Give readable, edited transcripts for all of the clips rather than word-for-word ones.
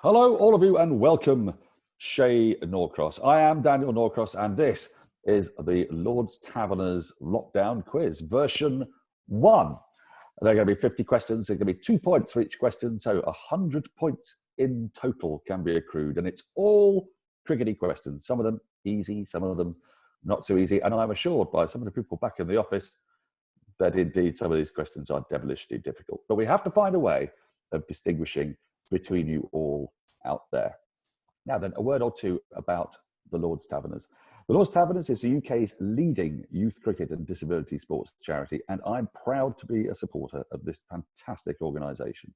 Hello, all of you, and welcome, Shay Norcross. I am Daniel Norcross, and this is the Lord's Taverners Lockdown Quiz, version 1. There are going to be 50 questions. There are going to be 2 points for each question, so 100 points in total can be accrued, and it's all crickety questions. Some of them easy, some of them not so easy, and I'm assured by some of the people back in the office that indeed some of these questions are devilishly difficult. But we have to find a way of distinguishing between you all out there. Now then, a word or two about the Lord's Taverners. The Lord's Taverners is the UK's leading youth cricket and disability sports charity, and I'm proud to be a supporter of this fantastic organisation.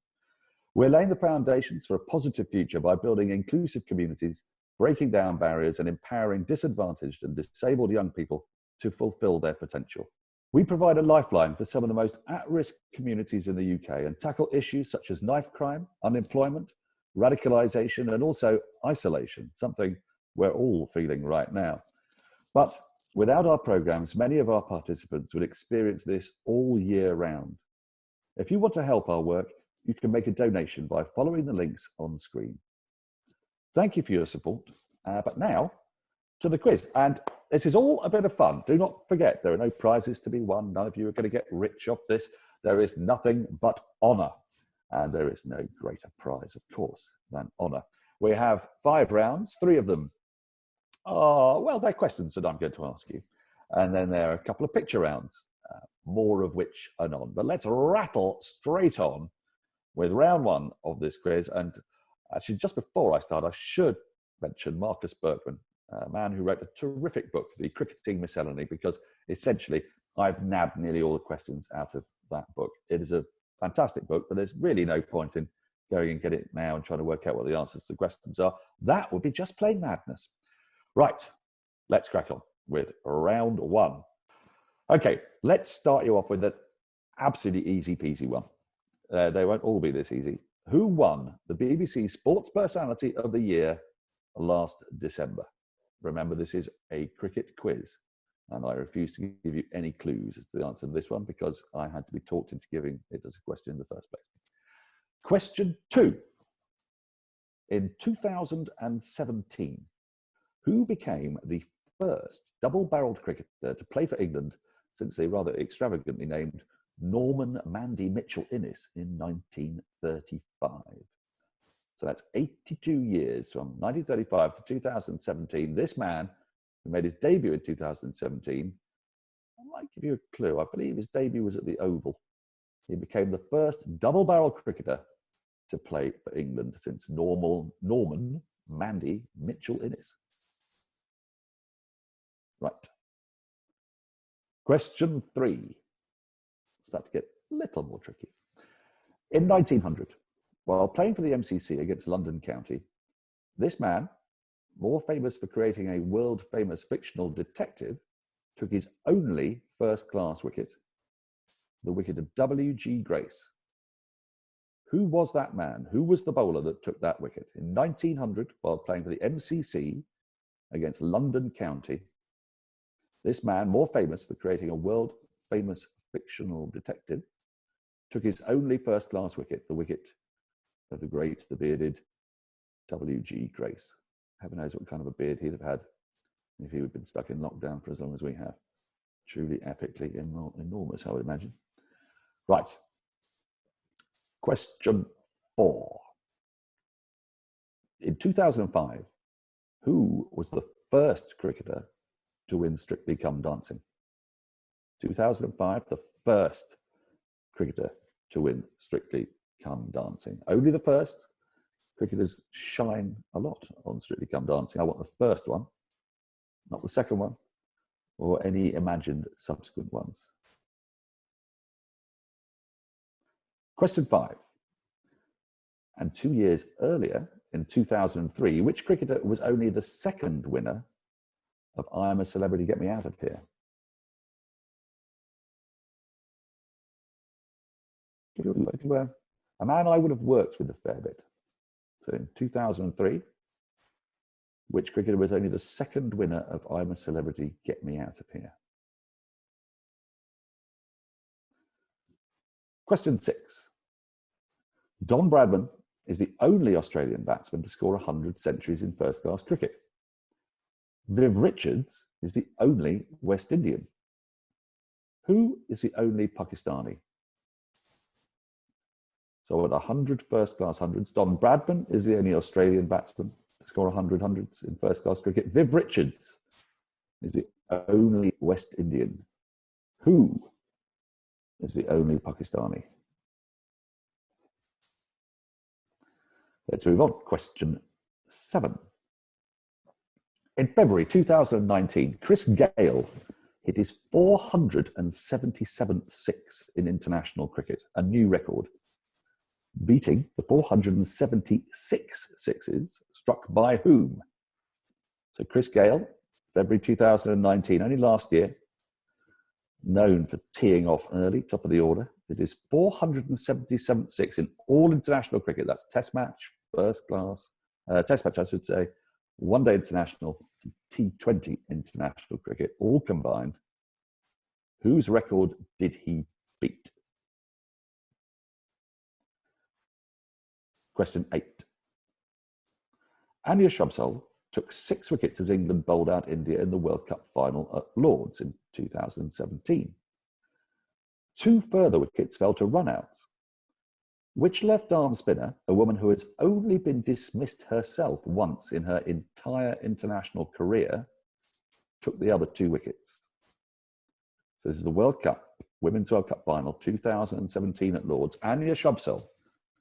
We're laying the foundations for a positive future by building inclusive communities, breaking down barriers and empowering disadvantaged and disabled young people to fulfil their potential. We provide a lifeline for some of the most at-risk communities in the UK and tackle issues such as knife crime, unemployment, radicalisation, and also isolation, something we're all feeling right now. But without our programmes, many of our participants would experience this all year round. If you want to help our work, you can make a donation by following the links on screen. Thank you for your support. But now, to the quiz. And this is all a bit of fun. Do not forget, there are no prizes to be won. None of you are going to get rich off this. There is nothing but honour. And there is no greater prize, of course, than honour. We have 5 rounds. 3 of them are, well, they're questions that I'm going to ask you. And then there are a couple of picture rounds, more of which anon. But let's rattle straight on with round 1 of this quiz. And actually, just before I start, I should mention Marcus Berkman, a man who wrote a terrific book, The Cricketing Miscellany, because essentially I've nabbed nearly all the questions out of that book. It is a fantastic book, but there's really no point in going and get it now and trying to work out what the answers to the questions are. That would be just plain madness. Right, let's crack on with round 1. Okay, let's start you off with an absolutely easy peasy one. They won't all be this easy. Who won the BBC Sports Personality of the Year last December? Remember, this is a cricket quiz, and I refuse to give you any clues as to the answer to this one because I had to be talked into giving it as a question in the first place. Question 2. In 2017, who became the first double-barrelled cricketer to play for England since the rather extravagantly named Norman Mandy Mitchell-Innes in 1935? So that's 82 years from 1935 to 2017. This man, who made his debut in 2017, I might give you a clue. I believe his debut was at the Oval. He became the first double-barrel cricketer to play for England since Norman Mandy Mitchell-Innes. Right. Question 3. Start to get a little more tricky. In 1900, while playing for the MCC against London County, this man, more famous for creating a world-famous fictional detective, took his only first-class wicket, the wicket of W.G. Grace. Who was that man? Who was the bowler that took that wicket? In 1900, while playing for the MCC against London County, this man, more famous for creating a world-famous fictional detective, took his only first-class wicket, the wicket of the great, the bearded W.G. Grace. Heaven knows what kind of a beard he'd have had if he had been stuck in lockdown for as long as we have. Truly epically enormous, I would imagine. Right. Question 4. In 2005, who was the first cricketer to win Strictly Come Dancing? 2005, the first cricketer to win Strictly Come Dancing. Only the first. Cricketers shine a lot on Strictly Come Dancing. I want the first one, not the second one, or any imagined subsequent ones. Question 5. And 2 years earlier, in 2003, which cricketer was only the second winner of I Am a Celebrity, Get Me Out of Here? A man I would have worked with a fair bit. So in 2003, which cricketer was only the second winner of I'm a Celebrity, Get Me Out of Here? Question 6. Don Bradman is the only Australian batsman to score 100 centuries in first-class cricket? Viv Richards is the only West Indian. Who is the only Pakistani? So at 100 first-class hundreds, Don Bradman is the only Australian batsman to score 100 hundreds in first-class cricket. Viv Richards is the only West Indian. Who is the only Pakistani? Let's move on. Question 7. In February 2019, Chris Gayle hit his 477th six in international cricket, a new record, beating the 476 sixes struck by whom? So Chris Gayle, February 2019, only last year, known for teeing off early, top of the order. It is 477th six in all international cricket. That's test match, first class, test match, I should say, one-day international, T20 international cricket, all combined. Whose record did he beat? Question 8. Anya Shrubsole took 6 wickets as England bowled out India in the World Cup final at Lords in 2017. 2 further wickets fell to run-outs. Which left-arm spinner, a woman who has only been dismissed herself once in her entire international career, took the other 2 wickets? So this is the World Cup, Women's World Cup final, 2017 at Lords. Anya Shrubsole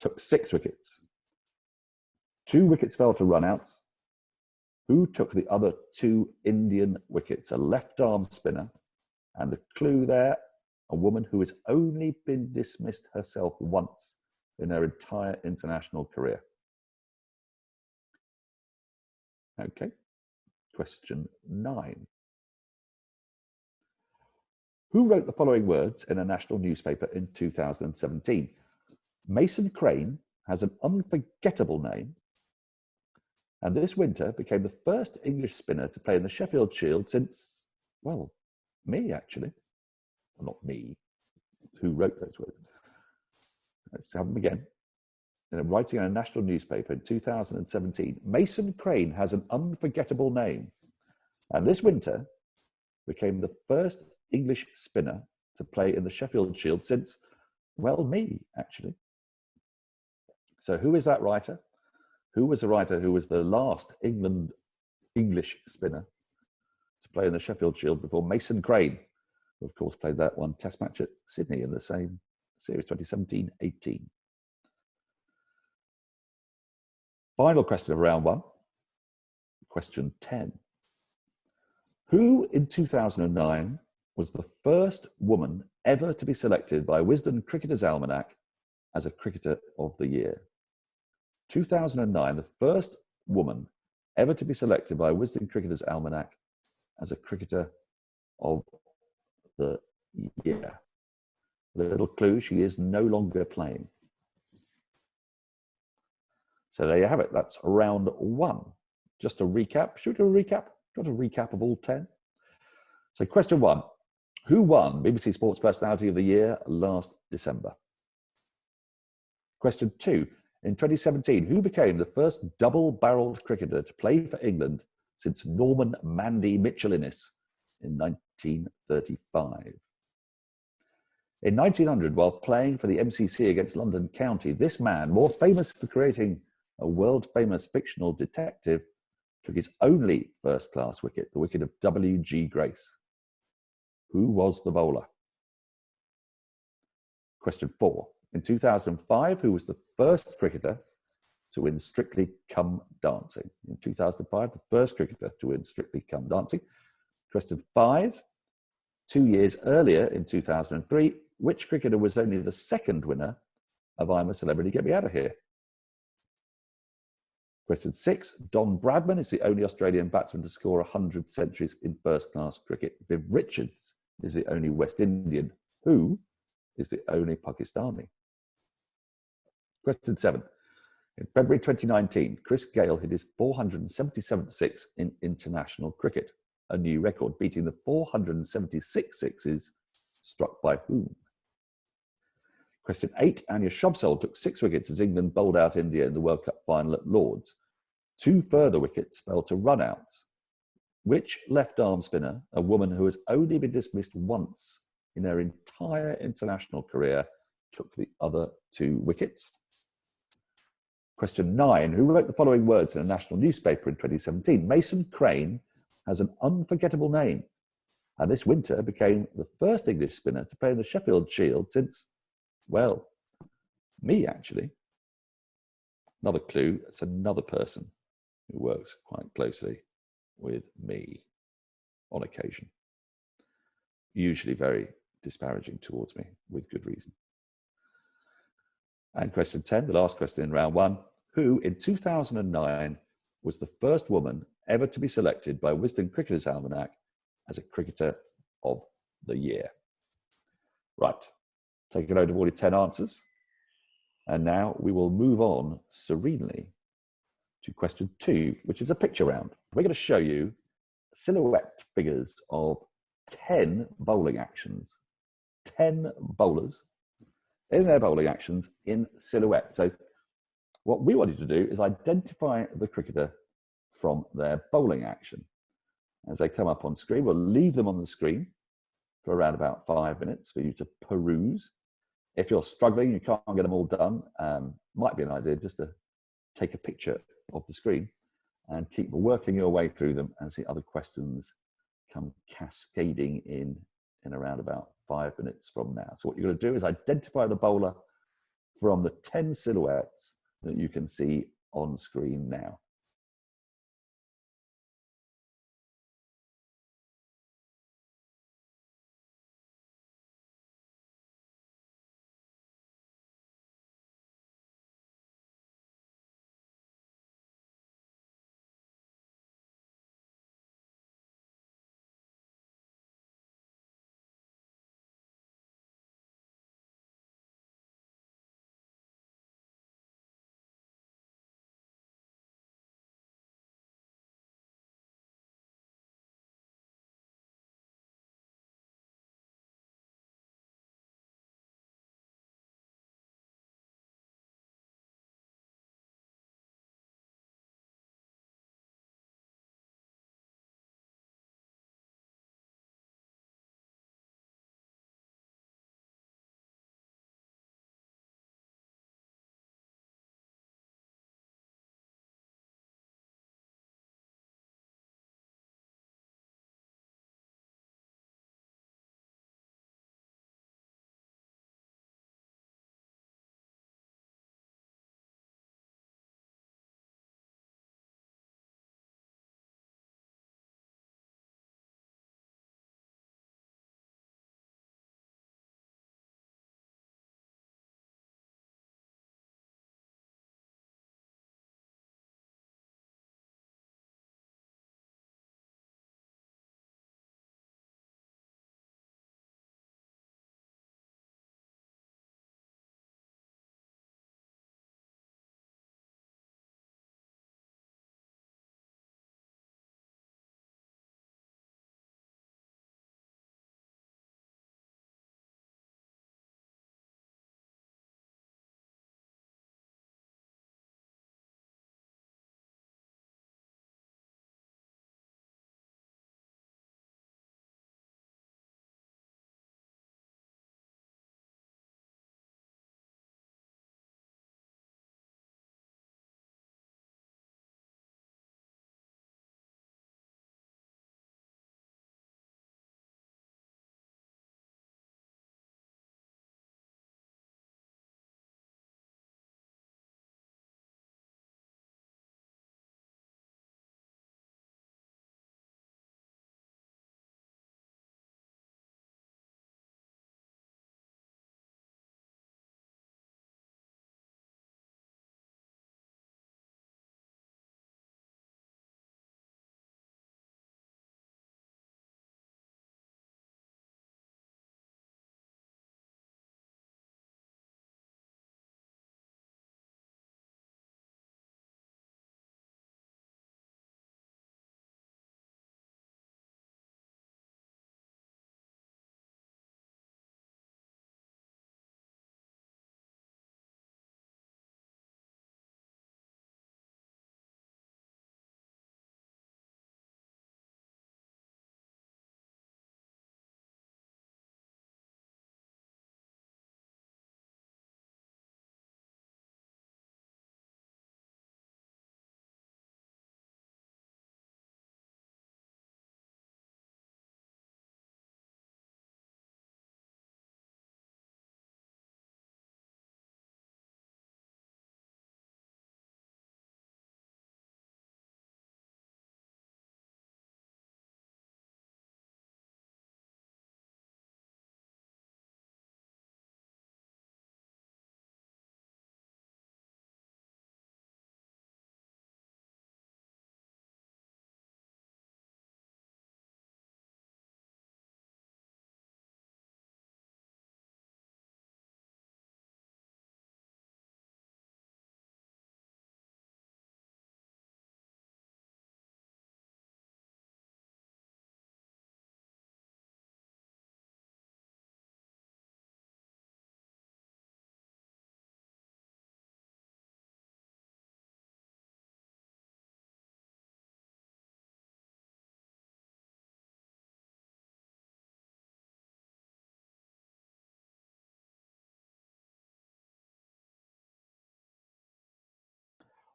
took 6 wickets. 2 wickets fell to run-outs. Who took the other 2 Indian wickets? A left-arm spinner. And the clue there, a woman who has only been dismissed herself once in her entire international career. Okay, question 9. Who wrote the following words in a national newspaper in 2017? Mason Crane has an unforgettable name, and this winter became the first English spinner to play in the Sheffield Shield since, well, me actually. Well, not me. Who wrote those words? Let's have them again. Writing in a national newspaper in 2017, Mason Crane has an unforgettable name, and this winter became the first English spinner to play in the Sheffield Shield since, well, me, actually. So who is that writer? Who was the writer who was the last English spinner to play in the Sheffield Shield before Mason Crane, who of course played that one test match at Sydney in the same series, 2017-18. Final question of round 1, question 10. Who in 2009 was the first woman ever to be selected by Wisden Cricketers' Almanac as a Cricketer of the Year? 2009, the first woman ever to be selected by Wisden Cricketers' Almanac as a Cricketer of the Year. A little clue, she is no longer playing. So there you have it. That's round 1. Just a recap. Should we do a recap? Got a recap of all 10? So question 1. Who won BBC Sports Personality of the Year last December? Question 2. In 2017, who became the first double-barreled cricketer to play for England since Norman Mandy Mitchell-Innes in 1935? In 1900, while playing for the MCC against London County, this man, more famous for creating a world-famous fictional detective, took his only first-class wicket, the wicket of W.G. Grace. Who was the bowler? Question 4. In 2005, who was the first cricketer to win Strictly Come Dancing? In 2005, the first cricketer to win Strictly Come Dancing. Question 5. 2 years earlier, in 2003, which cricketer was only the second winner of I'm a Celebrity, Get Me Out of Here? Question 6. Don Bradman is the only Australian batsman to score 100 centuries in first-class cricket. Viv Richards is the only West Indian. Who is the only Pakistani? Question 7. In February 2019, Chris Gayle hit his 477th six in international cricket, a new record, beating the 476 sixes struck by whom? Question 8, Anya Shrubsole took 6 wickets as England bowled out India in the World Cup final at Lord's. 2 further wickets fell to run-outs. Which left-arm spinner, a woman who has only been dismissed once in her entire international career, took the other 2 wickets? Question 9, who wrote the following words in a national newspaper in 2017? Mason Crane has an unforgettable name, and this winter became the first English spinner to play in the Sheffield Shield since, well, me actually. Another clue, it's another person who works quite closely with me on occasion. Usually very disparaging towards me, with good reason. And question 10, the last question in round 1. Who in 2009 was the first woman ever to be selected by Wisden Cricketers' Almanac as a Cricketer of the Year? Right, take a note of all your 10 answers. And now we will move on serenely to question 2, which is a picture round. We're going to show you silhouette figures of 10 bowling actions. 10 bowlers in their bowling actions in silhouette. So what we wanted to do is identify the cricketer from their bowling action. As they come up on screen, we'll leave them on the screen for around about 5 minutes for you to peruse. If you're struggling, you can't get them all done, might be an idea just to take a picture of the screen and keep working your way through them as the other questions come cascading in around about 5 minutes from now. So what you're going to do is identify the bowler from the 10 silhouettes that you can see on screen now.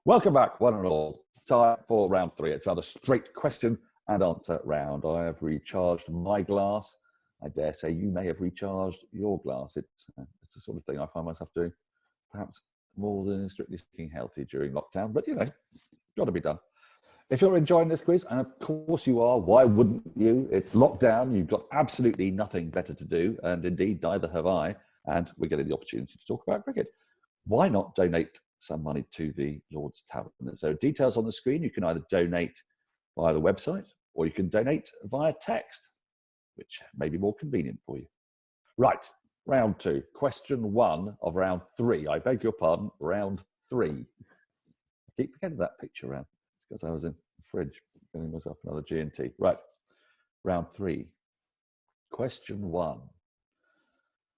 Welcome back, one and all. Time for round three. It's another straight question and answer round. I have recharged my glass. I dare say you may have recharged your glass. It's the sort of thing I find myself doing, perhaps more than strictly speaking healthy during lockdown, but you know, got to be done. If you're enjoying this quiz, and of course you are, why wouldn't you? It's lockdown, you've got absolutely nothing better to do, and indeed neither have I, and we're getting the opportunity to talk about cricket. Why not donate some money to the Lord's Tavern? So details on the screen. You can either donate via the website or you can donate via text, which may be more convenient for you. Right, round two. Question one of round three. I beg your pardon, round three. I keep forgetting that picture round. It's because I was in the fridge getting myself another G&T. Right, round three. Question one.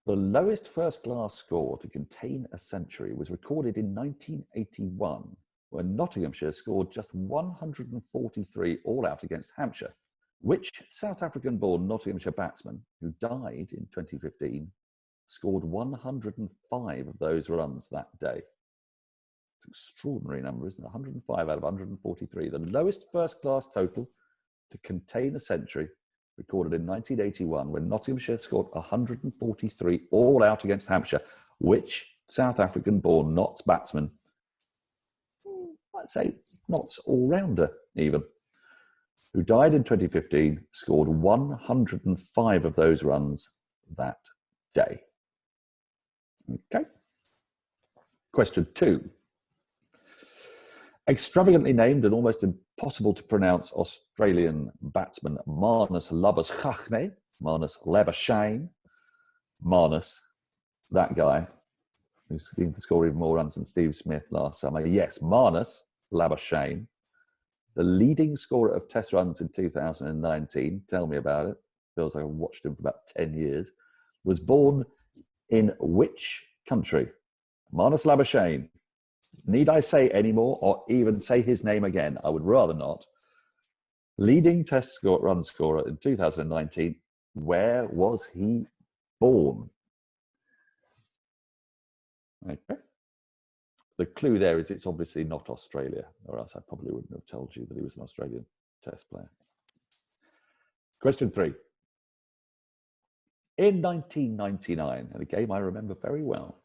The lowest first-class score to contain a century was recorded in 1981, when Nottinghamshire scored just 143 all-out against Hampshire. Which South African-born Nottinghamshire batsman, who died in 2015, scored 105 of those runs that day? It's an extraordinary number, isn't it? 105 out of 143. The lowest first-class total to contain a century, recorded in 1981, when Nottinghamshire scored 143 all out against Hampshire. Which South African-born Notts batsman, I'd say Notts all-rounder even, who died in 2015, scored 105 of those runs that day? Okay. Question two. Extravagantly named and almost impossible to pronounce Australian batsman Marnus Labuschagne, Marnus Labuschagne, Marnus, that guy who seemed to score even more runs than Steve Smith last summer. Yes, Marnus Labuschagne, the leading scorer of Test runs in 2019. Tell me about it. Feels like I've watched him for about 10 years. Was born in which country? Marnus Labuschagne. Need I say any more or even say his name again? I would rather not. Leading Test run scorer in 2019. Where was he born? Okay. The clue there is it's obviously not Australia, or else I probably wouldn't have told you that he was an Australian Test player. Question three. In 1999, and a game I remember very well,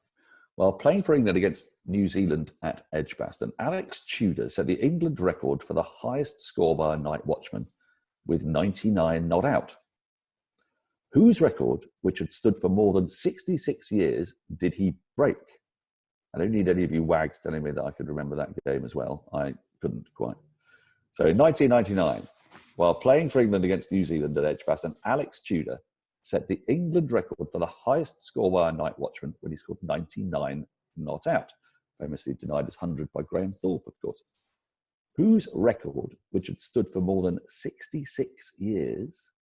while playing for England against New Zealand at Edgbaston, Alex Tudor set the England record for the highest score by a night watchman with 99 not out. Whose record, which had stood for more than 66 years, did he break? I don't need any of you wags telling me that I could remember that game as well. I couldn't quite. So in 1999, while playing for England against New Zealand at Edgbaston, Alex Tudor set the England record for the highest score by a night watchman when he scored 99 not out, famously denied his 100 by Graham Thorpe, of course. Whose record, which had stood for more than 66 years,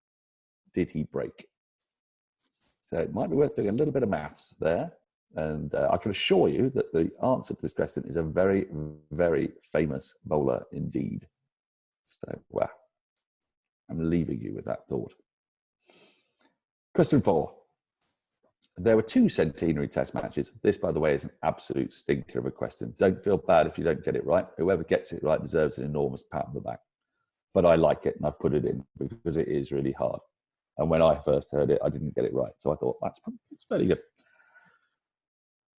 did he break? So it might be worth doing a little bit of maths there. And I can assure you that the answer to this question is a very, very famous bowler indeed. So, well, I'm leaving you with that thought. Question four. There were two centenary Test matches. This, by the way, is an absolute stinker of a question. Don't feel bad if you don't get it right. Whoever gets it right deserves an enormous pat on the back. But I like it, and I've put it in because it is really hard. And when I first heard it, I didn't get it right. So I thought, it's very good.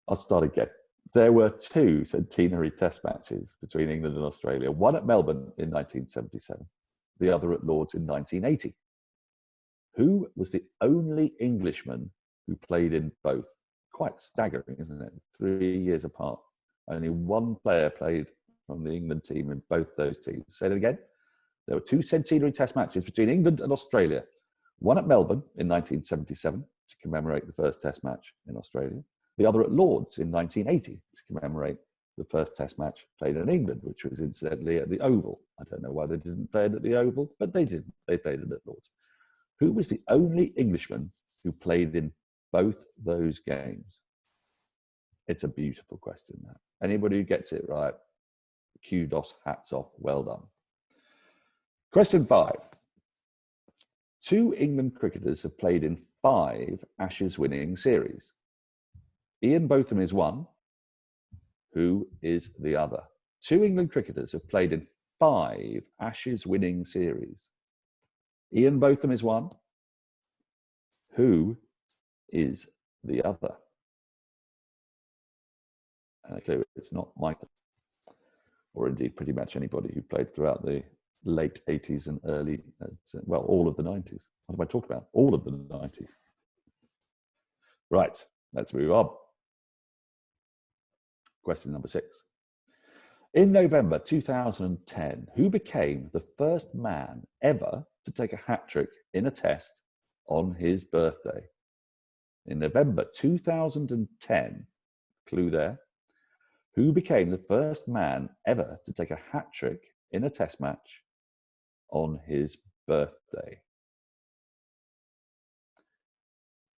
I'll start again. There were two centenary Test matches between England and Australia. One at Melbourne in 1977, the other at Lord's in 1980. Who was the only Englishman who played in both? Quite staggering, isn't it? 3 years apart. Only one player played from the England team in both those teams. Say that again. There were two centenary Test matches between England and Australia. One at Melbourne in 1977 to commemorate the first Test match in Australia. The other at Lord's in 1980 to commemorate the first Test match played in England, which was incidentally at the Oval. I don't know why they didn't play it at the Oval, but they didn't. They played it at Lord's. Who was the only Englishman who played in both those games? It's a beautiful question. That. Anybody who gets it right, kudos, hats off, well done. Question five. Two England cricketers have played in 5 Ashes winning series. Ian Botham is one. Who is the other? 2 England cricketers have played in 5 Ashes winning series. Ian Botham is one. Who is the other? And I clue it's not Michael, or indeed pretty much anybody who played throughout the late 80s and early, well, all of the 90s. What am I talking about? All of the 90s. Right, let's move on. Question number 6. In November 2010, who became the first man ever to take a hat-trick in a test on his birthday? In November 2010, clue there, who became the first man ever to take a hat-trick in a test match on his birthday?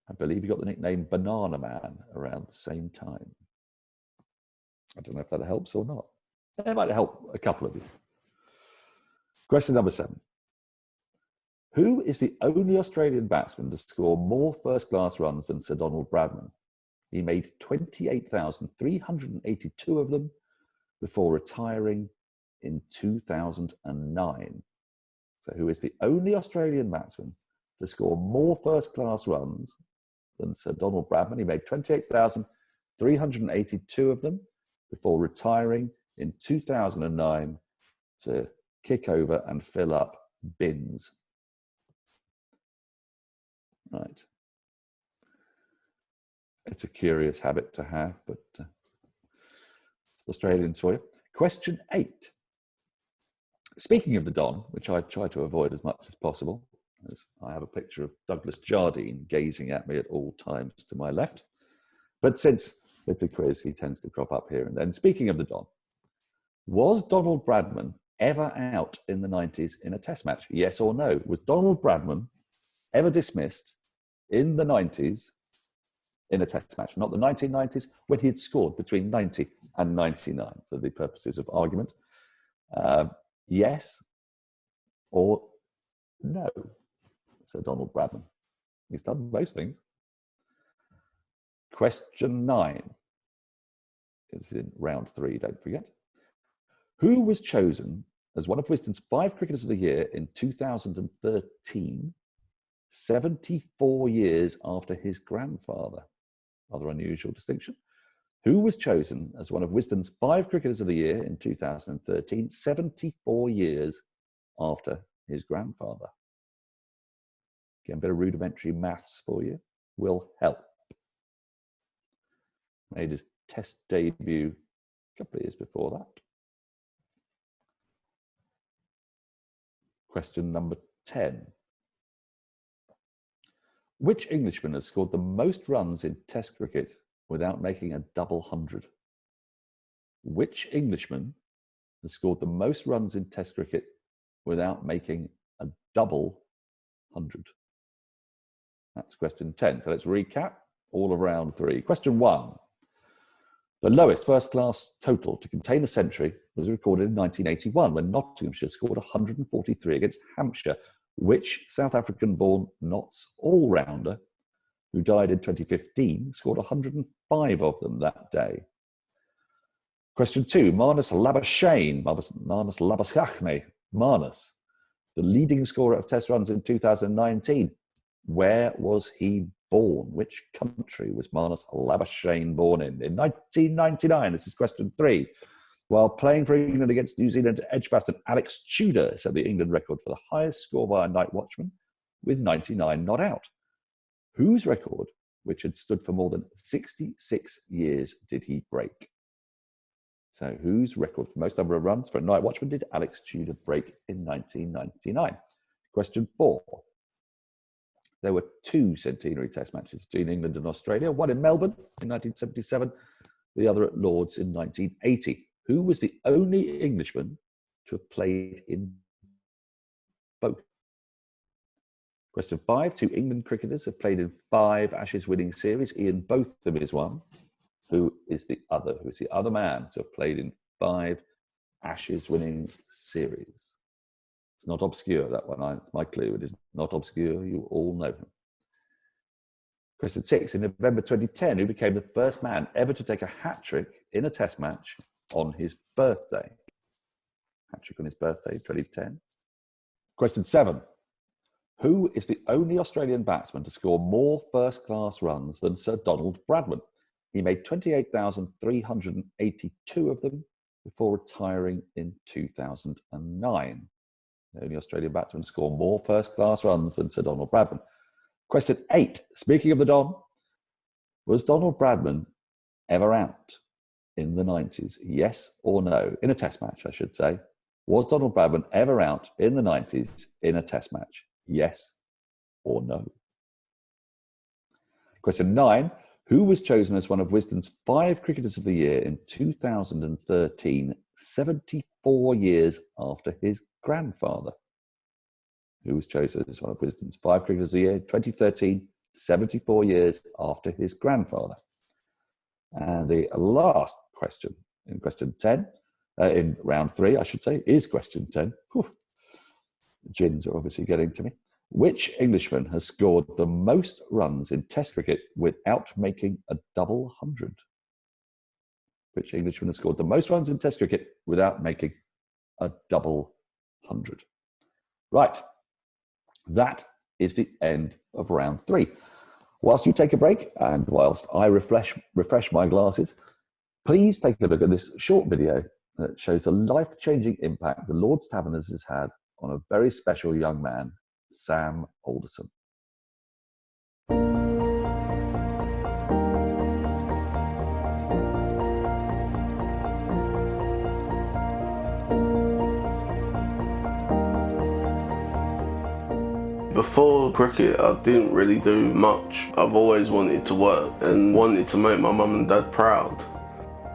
I believe he got the nickname Banana Man around the same time. I don't know if that helps or not. It might help a couple of you. Question number 7. Who is the only Australian batsman to score more first-class runs than Sir Donald Bradman? He made 28,382 of them before retiring in 2009. So who is the only Australian batsman to score more first-class runs than Sir Donald Bradman? He made 28,382 of them before retiring in 2009 to kick over and fill up bins. Right. It's a curious habit to have, but Australians for you. Question 8. Speaking of the Don, which I try to avoid as much as possible, as I have a picture of Douglas Jardine gazing at me at all times to my left. But since it's a quiz, he tends to crop up here and then. Speaking of the Don, was Donald Bradman ever out in the 90s in a test match? Yes or no? Was Donald Bradman ever dismissed in the 90s in a test match? Not the 1990s, when he had scored between 90 and 99, for the purposes of argument. Yes or no, Sir Donald Bradman. He's done most things. Question 9 is in round 3, don't forget. Who was chosen as one of Wisden's 5 Cricketers of the Year in 2013, 74 years after his grandfather? Rather unusual distinction. Who was chosen as one of Wisden's 5 Cricketers of the Year in 2013, 74 years after his grandfather? Again, a bit of rudimentary maths for you will help. Made his test debut a couple of years before that. Question number 10. Which Englishman has scored the most runs in Test cricket without making a double hundred? Which Englishman has scored the most runs in Test cricket without making a double hundred? That's question 10. So let's recap all of round 3. Question 1. The lowest first-class total to contain a century was recorded in 1981 when Nottinghamshire scored 143 against Hampshire. Which South African-born Notts all-rounder, who died in 2015, scored 105 of them that day? Question 2. Marnus Labuschagne, the leading scorer of Test runs in 2019. Where was he born? Which country was Marnus Labuschagne born in? In 1999, this is question 3. While playing for England against New Zealand, Edgbaston, Alex Tudor set the England record for the highest score by a night watchman with 99 not out. Whose record, which had stood for more than 66 years, did he break? So whose record for most number of runs for a night watchman did Alex Tudor break in 1999? Question 4. There were 2 centenary test matches between England and Australia, one in Melbourne in 1977, the other at Lord's in 1980. Who was the only Englishman to have played in both? Question 5. 2 England cricketers have played in 5 Ashes winning series. Ian Botham is one. Who is the other? Who is the other man to have played in 5 Ashes winning series? It's not obscure, that one. It's my clue. It is not obscure. You all know him. Question 6. In November 2010, who became the first man ever to take a hat-trick in a test match on his birthday? Hat-trick on his birthday, 2010. Question 7. Who is the only Australian batsman to score more first-class runs than Sir Donald Bradman? He made 28,382 of them before retiring in 2009. The only Australian batsman to score more first-class runs than Sir Donald Bradman. Question 8. Speaking of the Don, was Donald Bradman ever out in the 90s? Yes or no? In a test match, I should say. Was Donald Bradman ever out in the 90s in a test match? Yes or no? Question 9. Who was chosen as one of Wisden's 5 Cricketers of the Year in 2013, 74 years after his grandfather? Who was chosen as one of Wisden's 5 Cricketers of the Year, 2013, 74 years after his grandfather? And the last question, in question 10, in round 3, I should say, is question 10. Whew. The gins are obviously getting to me. Which Englishman has scored the most runs in Test cricket without making a double hundred? Which Englishman has scored the most runs in Test cricket without making a double hundred? Right. That is the end of round 3. Whilst you take a break and whilst I refresh my glasses, please take a look at this short video that shows the life-changing impact the Lord's Taverners has had on a very special young man, Sam Alderson. Before cricket, I didn't really do much. I've always wanted to work and wanted to make my mum and dad proud.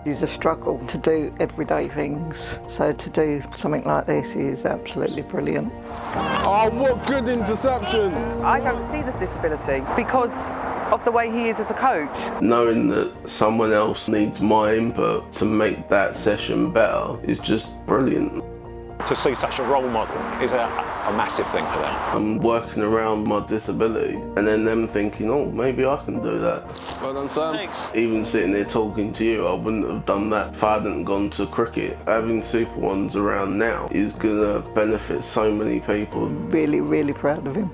It's a struggle to do everyday things, so to do something like this is absolutely brilliant. Oh, what good interception! I don't see this disability because of the way he is as a coach. Knowing that someone else needs my input to make that session better is just brilliant. To see such a role model is a massive thing for them. I'm working around my disability and then them thinking, oh, maybe I can do that. Well done, Sam. Thanks. Even sitting there talking to you, I wouldn't have done that if I hadn't gone to cricket. Having Super Ones around now is going to benefit so many people. Really, really proud of him.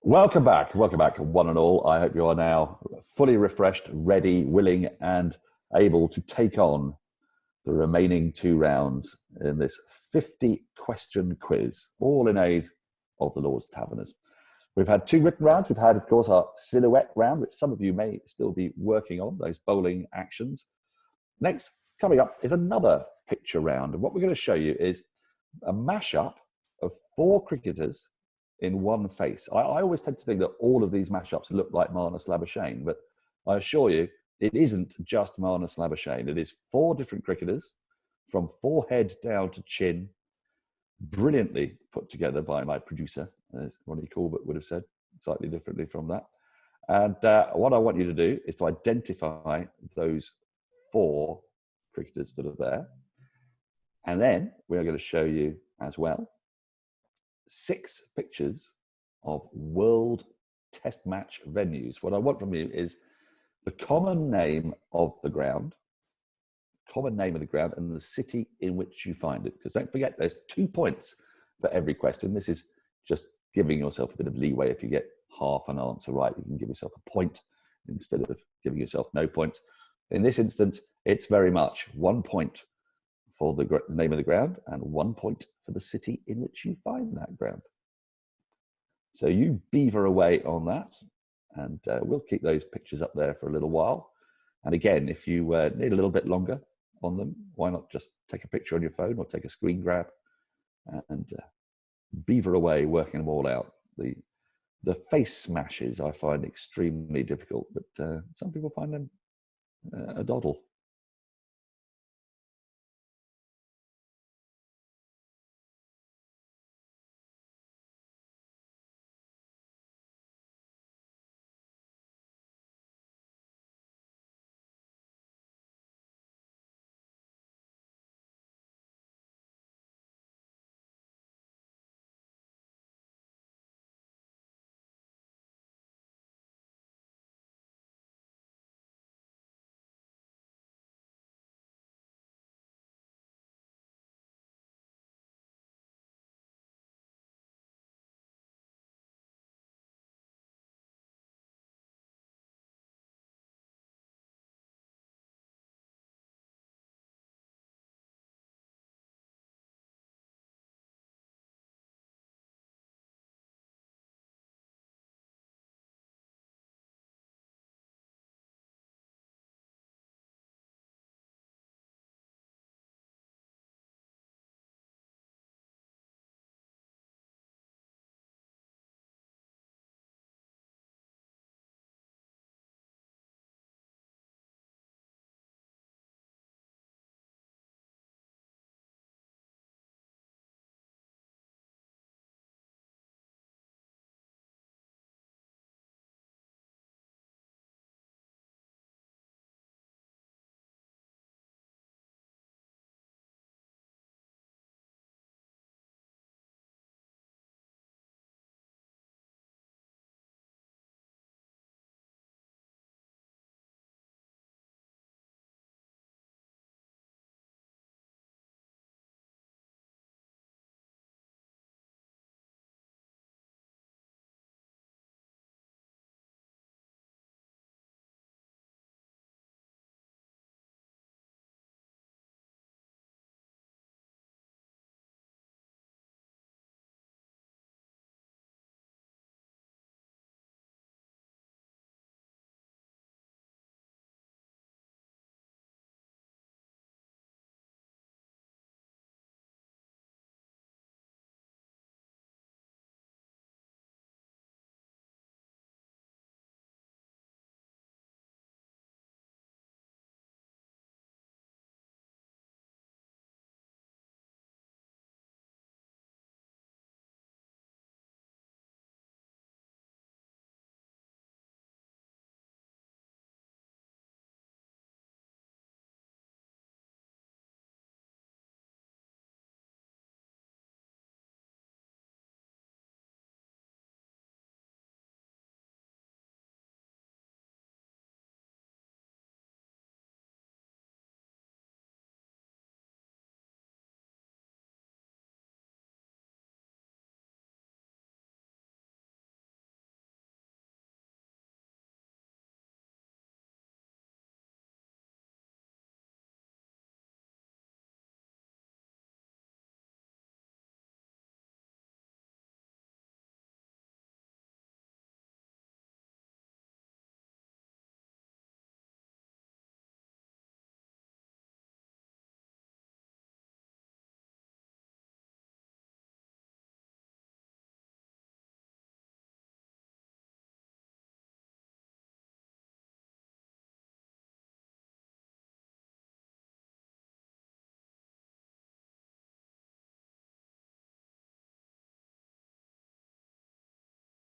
Welcome back, one and all. I hope you are now fully refreshed, ready, willing, and able to take on the remaining 2 rounds in this 50-question quiz, all in aid of the Lord's Taverners. We've had 2 written rounds. We've had, of course, our silhouette round, which some of you may still be working on, those bowling actions. Next, coming up, is another picture round. And what we're going to show you is a mashup of 4 cricketers in one face. I always tend to think that all of these mashups look like Marnus Labuschagne, but I assure you, it isn't just Marnus Labuschagne. It is 4 different cricketers from forehead down to chin, brilliantly put together by my producer, as Ronnie Corbett would have said, slightly differently from that. And what I want you to do is to identify those 4 cricketers that are there. And then we're going to show you as well 6 pictures of world test match venues. What I want from you is the common name of the ground, and the city in which you find it. Because don't forget, there's 2 points for every question. This is just giving yourself a bit of leeway. If you get half an answer right, you can give yourself a point instead of giving yourself no points. In this instance, it's very much 1 point for the name of the ground and 1 point for the city in which you find that ground. So you beaver away on that, and we'll keep those pictures up there for a little while. And again, if you need a little bit longer on them, why not just take a picture on your phone or take a screen grab and beaver away working them all out. The face smashes I find extremely difficult, but some people find them a doddle.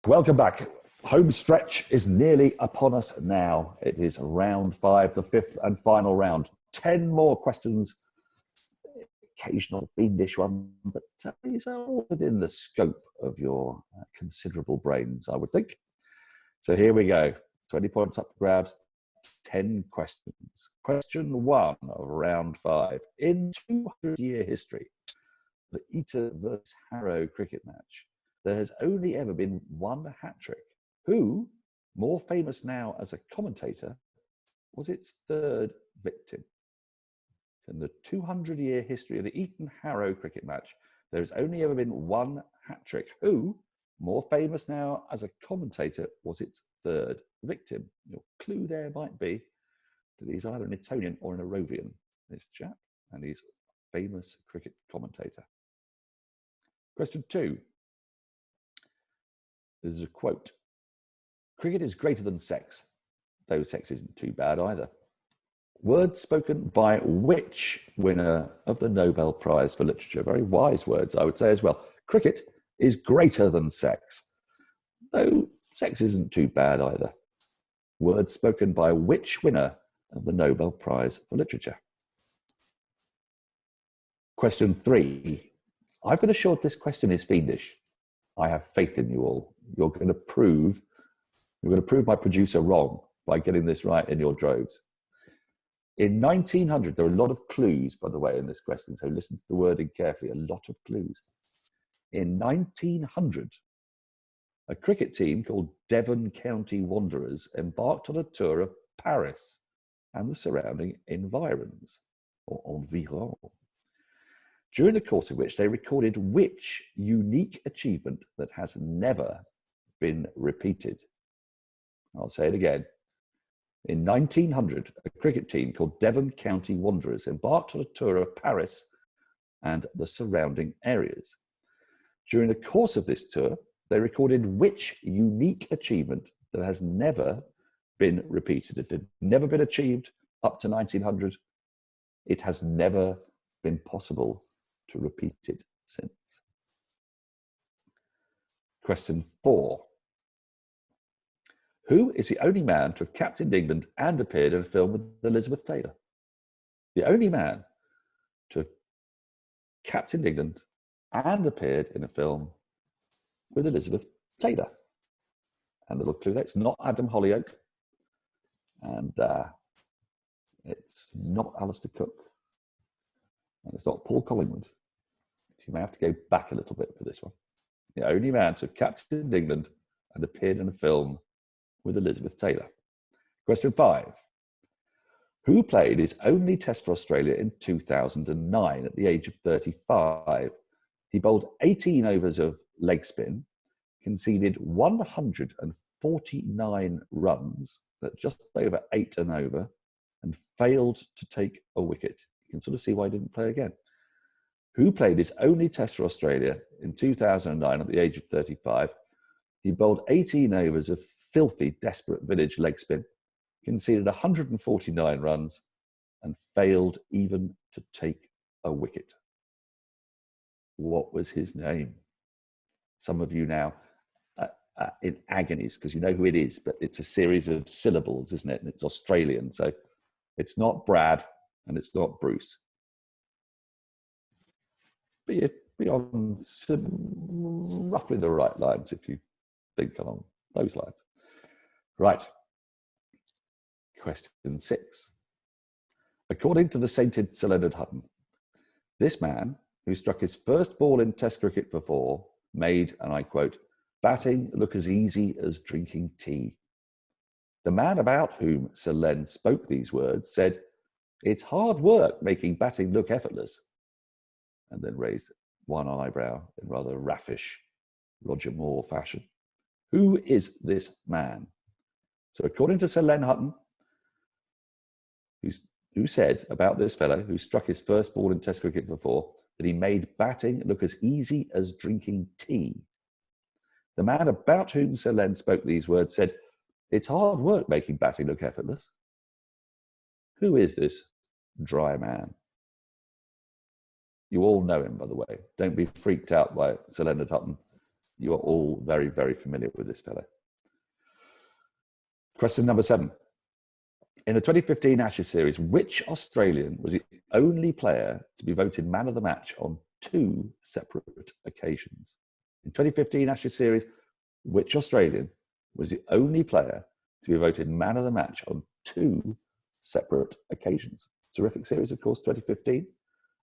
Welcome back. Home stretch is nearly upon us now. It is round 5, the 5th and final round. 10 more questions, occasional fiendish one, but these are all within the scope of your considerable brains, I would think. So here we go. 20 points up for grabs, 10 questions. Question 1 of round 5. In 200-year history, the Eton versus Harrow cricket match, there has only ever been one hat-trick. Who, more famous now as a commentator, was its third victim? In the 200-year history of the Eton Harrow cricket match, there has only ever been one hat-trick. Who, more famous now as a commentator, was its third victim? Your clue there might be that he's either an Etonian or an Arovian, this chap, and he's a famous cricket commentator. Question 2. This is a quote. Cricket is greater than sex, though sex isn't too bad either. Words spoken by which winner of the Nobel Prize for Literature? Very wise words, I would say as well. Cricket is greater than sex, though sex isn't too bad either. Words spoken by which winner of the Nobel Prize for Literature? Question 3. I've been assured this question is fiendish. I have faith in you all. You're going to prove my producer wrong by getting this right in your droves. In 1900, there are a lot of clues, by the way, in this question, so listen to the wording carefully, a lot of clues. In 1900, a cricket team called Devon County Wanderers embarked on a tour of Paris and the surrounding environs, or environs, during the course of which they recorded which unique achievement that has never been repeated. I'll say it again. In 1900, a cricket team called Devon County Wanderers embarked on a tour of Paris and the surrounding areas. During the course of this tour, they recorded which unique achievement that has never been repeated. It had never been achieved up to 1900. It has never been possible to repeat it since. Question 4. Who is the only man to have captained England and appeared in a film with Elizabeth Taylor? The only man to have captained England and appeared in a film with Elizabeth Taylor. And a little clue there, it's not Adam Hollyoake, and it's not Alistair Cook, and it's not Paul Collingwood. So you may have to go back a little bit for this one. The only man to have captained England and appeared in a film with Elizabeth Taylor. Question 5. Who played his only test for Australia in 2009 at the age of 35? He bowled 18 overs of leg spin, conceded 149 runs at just over 8 and over, and failed to take a wicket. You can sort of see why he didn't play again. Who played his only test for Australia in 2009 at the age of 35? He bowled 18 overs of filthy, desperate village leg spin, conceded 149 runs, and failed even to take a wicket. What was his name? Some of you now in agonies because you know who it is, but it's a series of syllables, isn't it? And it's Australian, so it's not Brad and it's not Bruce. Be on roughly the right lines if you think along those lines. Right. Question 6. According to the sainted Sir Leonard Hutton, this man, who struck his first ball in Test cricket for 4, made, and I quote, batting look as easy as drinking tea. The man about whom Sir Len spoke these words said, it's hard work making batting look effortless, and then raised one eyebrow in rather raffish Roger Moore fashion. Who is this man? So according to Sir Len Hutton, who said about this fellow who struck his first ball in Test cricket for 4, that he made batting look as easy as drinking tea. The man about whom Sir Len spoke these words said, it's hard work making batting look effortless. Who is this dry man? You all know him, by the way. Don't be freaked out by Sir Leonard Hutton You are all very, very familiar with this fellow. Question number 7. In the 2015 Ashes series, which Australian was the only player to be voted man of the match on 2 separate occasions? In 2015 Ashes series, which Australian was the only player to be voted man of the match on 2 separate occasions? Terrific series, of course, 2015.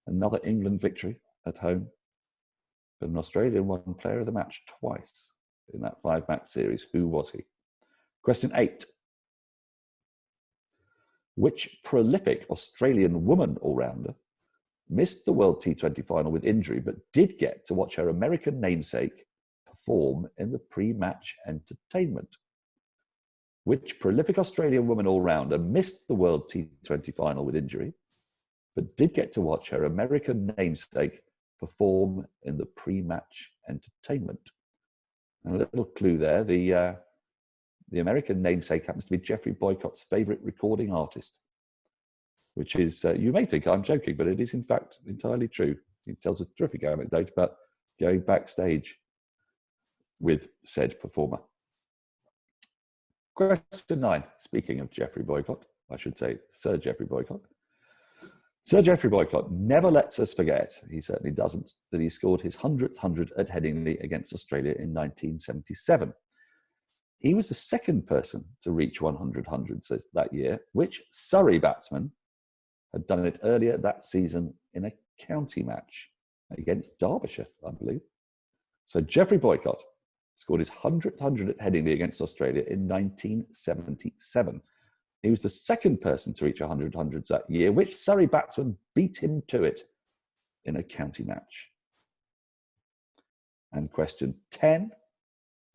Another England victory at home. But an Australian won player of the match twice in that 5-match series. Who was he? Question 8. Which prolific Australian woman all-rounder missed the World T20 final with injury, but did get to watch her American namesake perform in the pre-match entertainment? Which prolific Australian woman all-rounder missed the World T20 final with injury, but did get to watch her American namesake perform in the pre-match entertainment? And a little clue there, the American namesake happens to be Jeffrey Boycott's favourite recording artist, which is, you may think I'm joking, but it is in fact entirely true. He tells a terrific anecdote about going backstage with said performer. Question 9. Speaking of Jeffrey Boycott, I should say Sir Jeffrey Boycott. Sir Jeffrey Boycott never lets us forget, he certainly doesn't, that he scored his 100th 100 at Headingley against Australia in 1977. He was the second person to reach 100 hundreds that year, which Surrey batsman had done it earlier that season in a county match against Derbyshire, I believe. So Jeffrey Boycott scored his 100th 100 at Headingley against Australia in 1977. He was the second person to reach 100 hundreds that year, which Surrey batsman beat him to it in a county match. And question 10,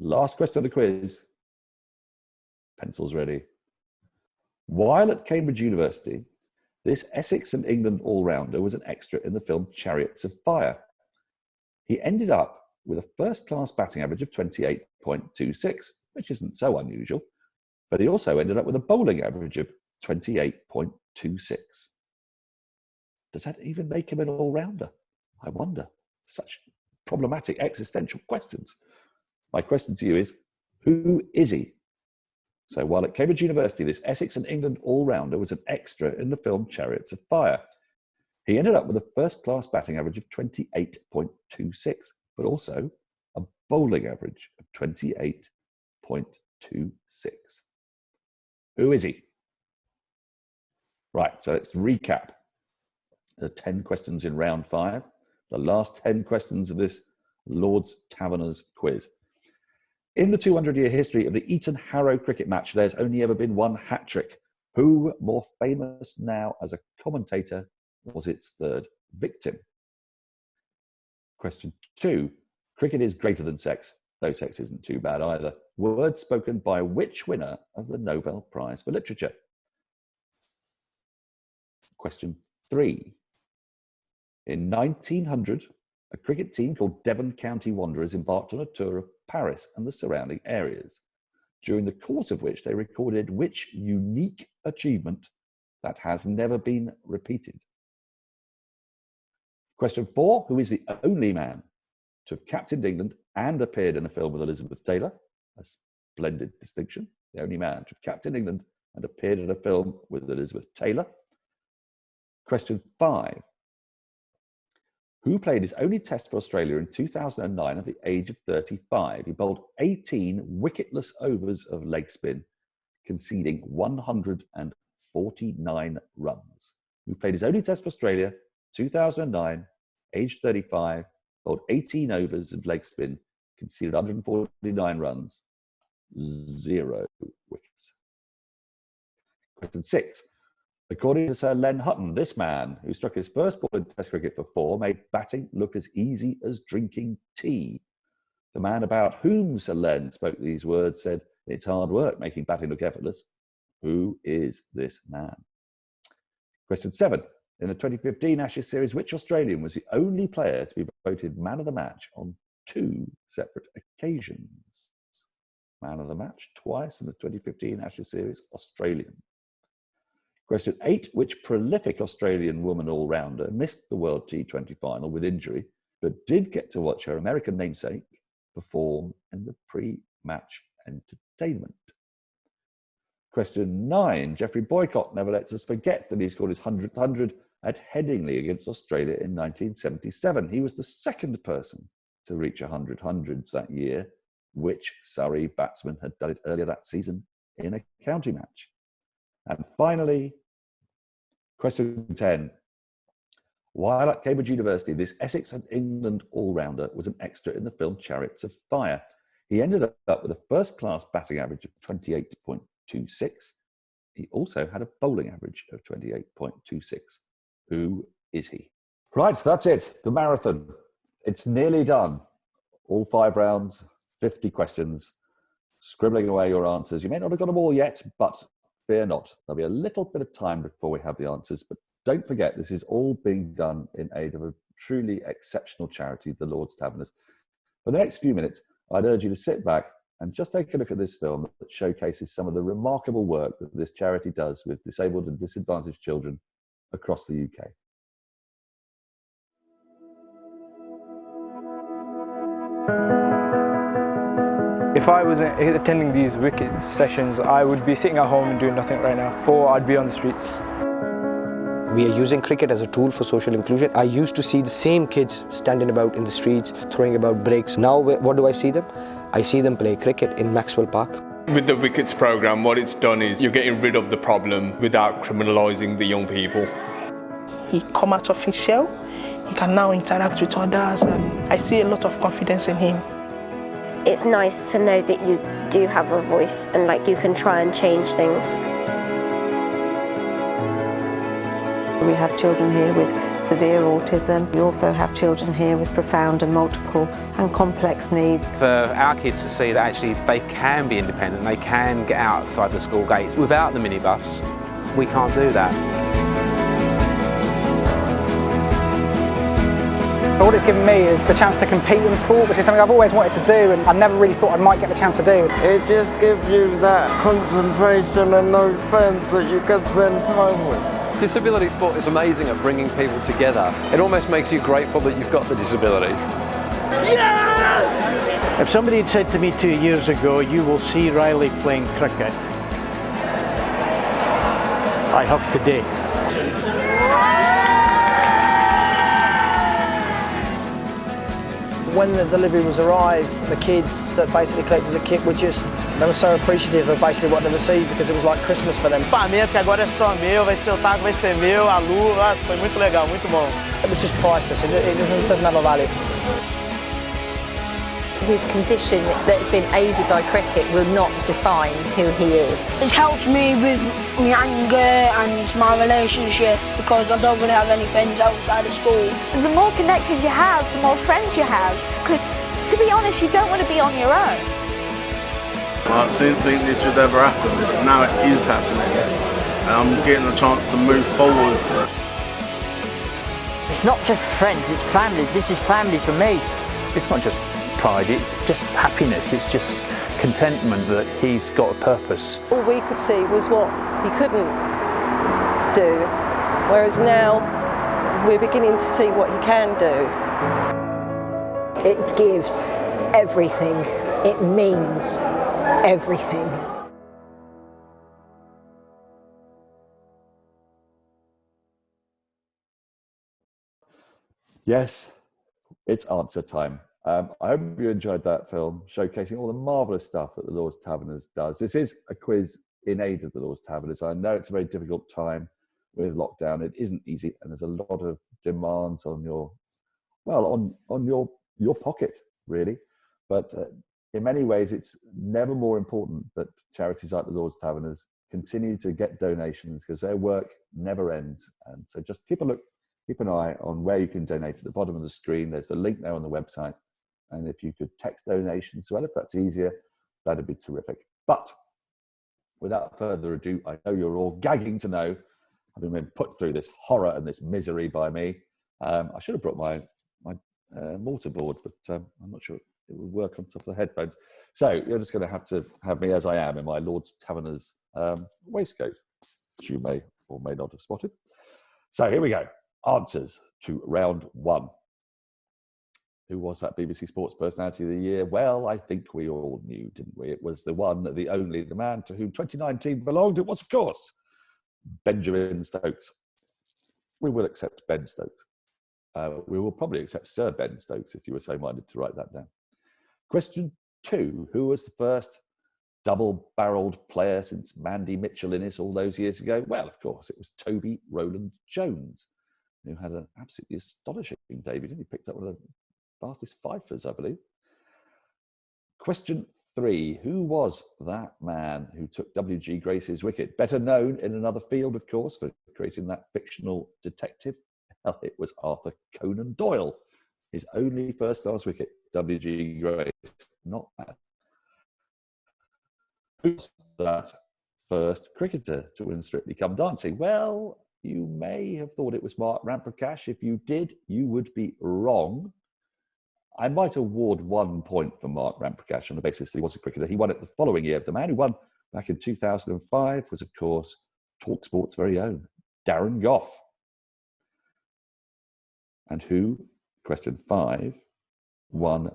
last question of the quiz. Pencils ready. While at Cambridge University, this Essex and England all-rounder was an extra in the film Chariots of Fire. He ended up with a first-class batting average of 28.26, which isn't so unusual, but he also ended up with a bowling average of 28.26. Does that even make him an all-rounder? I wonder. Such problematic existential questions. My question to you is, who is he? So while at Cambridge University, this Essex and England all-rounder was an extra in the film Chariots of Fire. He ended up with a first-class batting average of 28.26, but also a bowling average of 28.26. Who is he? Right, so let's recap the 10 questions in round 5, the last 10 questions of this Lord's Taverners quiz. In the 200-year history of the Eton Harrow cricket match, there's only ever been one hat-trick. Who, more famous now as a commentator, was its third victim? Question 2. Cricket is greater than sex, though sex isn't too bad either. Words spoken by which winner of the Nobel Prize for Literature? Question 3. In 1900, a cricket team called Devon County Wanderers embarked on a tour of Paris and the surrounding areas, during the course of which they recorded which unique achievement that has never been repeated? Question 4. Who is the only man to have captained England and appeared in a film with Elizabeth Taylor? A splendid distinction. The only man to have captained England and appeared in a film with Elizabeth Taylor. Question 5. Who played his only test for Australia in 2009 at the age of 35? He bowled 18 wicketless overs of leg spin, conceding 149 runs. Who played his only test for Australia 2009, age 35, bowled 18 overs of leg spin, conceded 149 runs, 0 wickets. Question 6. According to Sir Len Hutton, this man, who struck his first ball in Test cricket for 4, made batting look as easy as drinking tea. The man about whom Sir Len spoke these words said, "It's hard work making batting look effortless." Who is this man? Question 7. In the 2015 Ashes series, which Australian was the only player to be voted man of the match on 2 separate occasions? Man of the match twice in the 2015 Ashes series, Australian. Question 8. Which prolific Australian woman all-rounder missed the World T20 final with injury, but did get to watch her American namesake perform in the pre-match entertainment? Question 9. Jeffrey Boycott never lets us forget that he scored his 100th 100 at Headingley against Australia in 1977. He was the second person to reach 100 hundreds that year. Which Surrey batsman had done it earlier that season in a county match? And finally, question 10. While at Cambridge University, this Essex and England all-rounder was an extra in the film Chariots of Fire. He ended up with a first-class batting average of 28.26. He also had a bowling average of 28.26. Who is he? Right, that's it. The marathon. It's nearly done. All 5 rounds, 50 questions, scribbling away your answers. You may not have got them all yet, but fear not. There'll be a little bit of time before we have the answers, but don't forget, this is all being done in aid of a truly exceptional charity, the Lord's Taverners. For the next few minutes, I'd urge you to sit back and just take a look at this film that showcases some of the remarkable work that this charity does with disabled and disadvantaged children across the UK. If I was attending these wicked sessions, I would be sitting at home and doing nothing right now, or I'd be on the streets. We are using cricket as a tool for social inclusion. I used to see the same kids standing about in the streets, throwing about bricks. Now, what do I see them? I see them play cricket in Maxwell Park. With the Wickets programme, what it's done is you're getting rid of the problem without criminalising the young people. He come out of his shell, he can now interact with others, and I see a lot of confidence in him. It's nice to know that you do have a voice and you can try and change things. We have children here with severe autism. We also have children here with profound and multiple and complex needs. For our kids to see that actually they can be independent, they can get outside the school gates. Without the minibus, we can't do that. All it's given me is the chance to compete in sport, which is something I've always wanted to do, and I never really thought I might get the chance to do. It just gives you that concentration and those friends that you can spend time with. Disability sport is amazing at bringing people together. It almost makes you grateful that you've got the disability. Yes! If somebody had said to me 2 years ago, you will see Riley playing cricket, I have today. When the delivery was arrived, the kids that basically collected the kit they were so appreciative of basically what they received, because it was like Christmas for them. Que agora é só meu, vai ser o taco, vai ser meu, a luva, foi muito legal, muito bom. It was just priceless, it doesn't have a value. His condition that's been aided by cricket will not define who he is. It's helped me with my anger and my relationship, because I don't really have any friends outside of school. The more connections you have, the more friends you have, because to be honest, you don't want to be on your own. I didn't think this would ever happen, but now it is happening. And I'm getting a chance to move forward. It's not just friends, it's family. This is family for me. It's not just pride, it's just happiness, it's just contentment that he's got a purpose. All we could see was what he couldn't do, whereas now we're beginning to see what he can do. It gives everything, it means everything. Yes, it's answer time. I hope you enjoyed that film, showcasing all the marvellous stuff that the Lord's Taverners does. This is a quiz in aid of the Lord's Taverners. I know it's a very difficult time with lockdown. It isn't easy, and there's a lot of demands on your, well, on your pocket, really. But in many ways, it's never more important that charities like the Lord's Taverners continue to get donations, because their work never ends. And so just keep an eye on where you can donate. At the bottom of the screen, there's the link there on the website. And if you could text donations, well, if that's easier, that'd be terrific. But without further ado, I know you're all gagging to know, having been put through this horror and this misery by me. I should have brought my mortarboard, but I'm not sure it would work on top of the headphones. So you're just going to have me as I am in my Lord's Taverners waistcoat, which you may or may not have spotted. So here we go. Answers to round one. Who was that BBC Sports Personality of the Year? Well, I think we all knew, didn't we? It was the one, the only, the man to whom 2019 belonged. It was, of course, Benjamin Stokes. We will accept Ben Stokes. We will probably accept Sir Ben Stokes if you were so minded to write that down. Question 2. Who was the first double-barreled player since Mandy Mitchell-Innes all those years ago? Well, of course, it was Toby Rowland Jones, who had an absolutely astonishing debut. He picked up one of the fastest fifers, I believe. Question 3. Who was that man who took W.G. Grace's wicket? Better known in another field, of course, for creating that fictional detective. Well, it was Arthur Conan Doyle. His only first-class wicket, W.G. Grace. Not bad. Who's that first cricketer to win Strictly Come Dancing? Well, you may have thought it was Mark Ramprakash. If you did, you would be wrong. I might award 1 point for Mark Ramprakash on the basis that he was a cricketer. He won it the following year. The man who won back in 2005 was, of course, TalkSport's very own Darren Gough. And who, question 5, won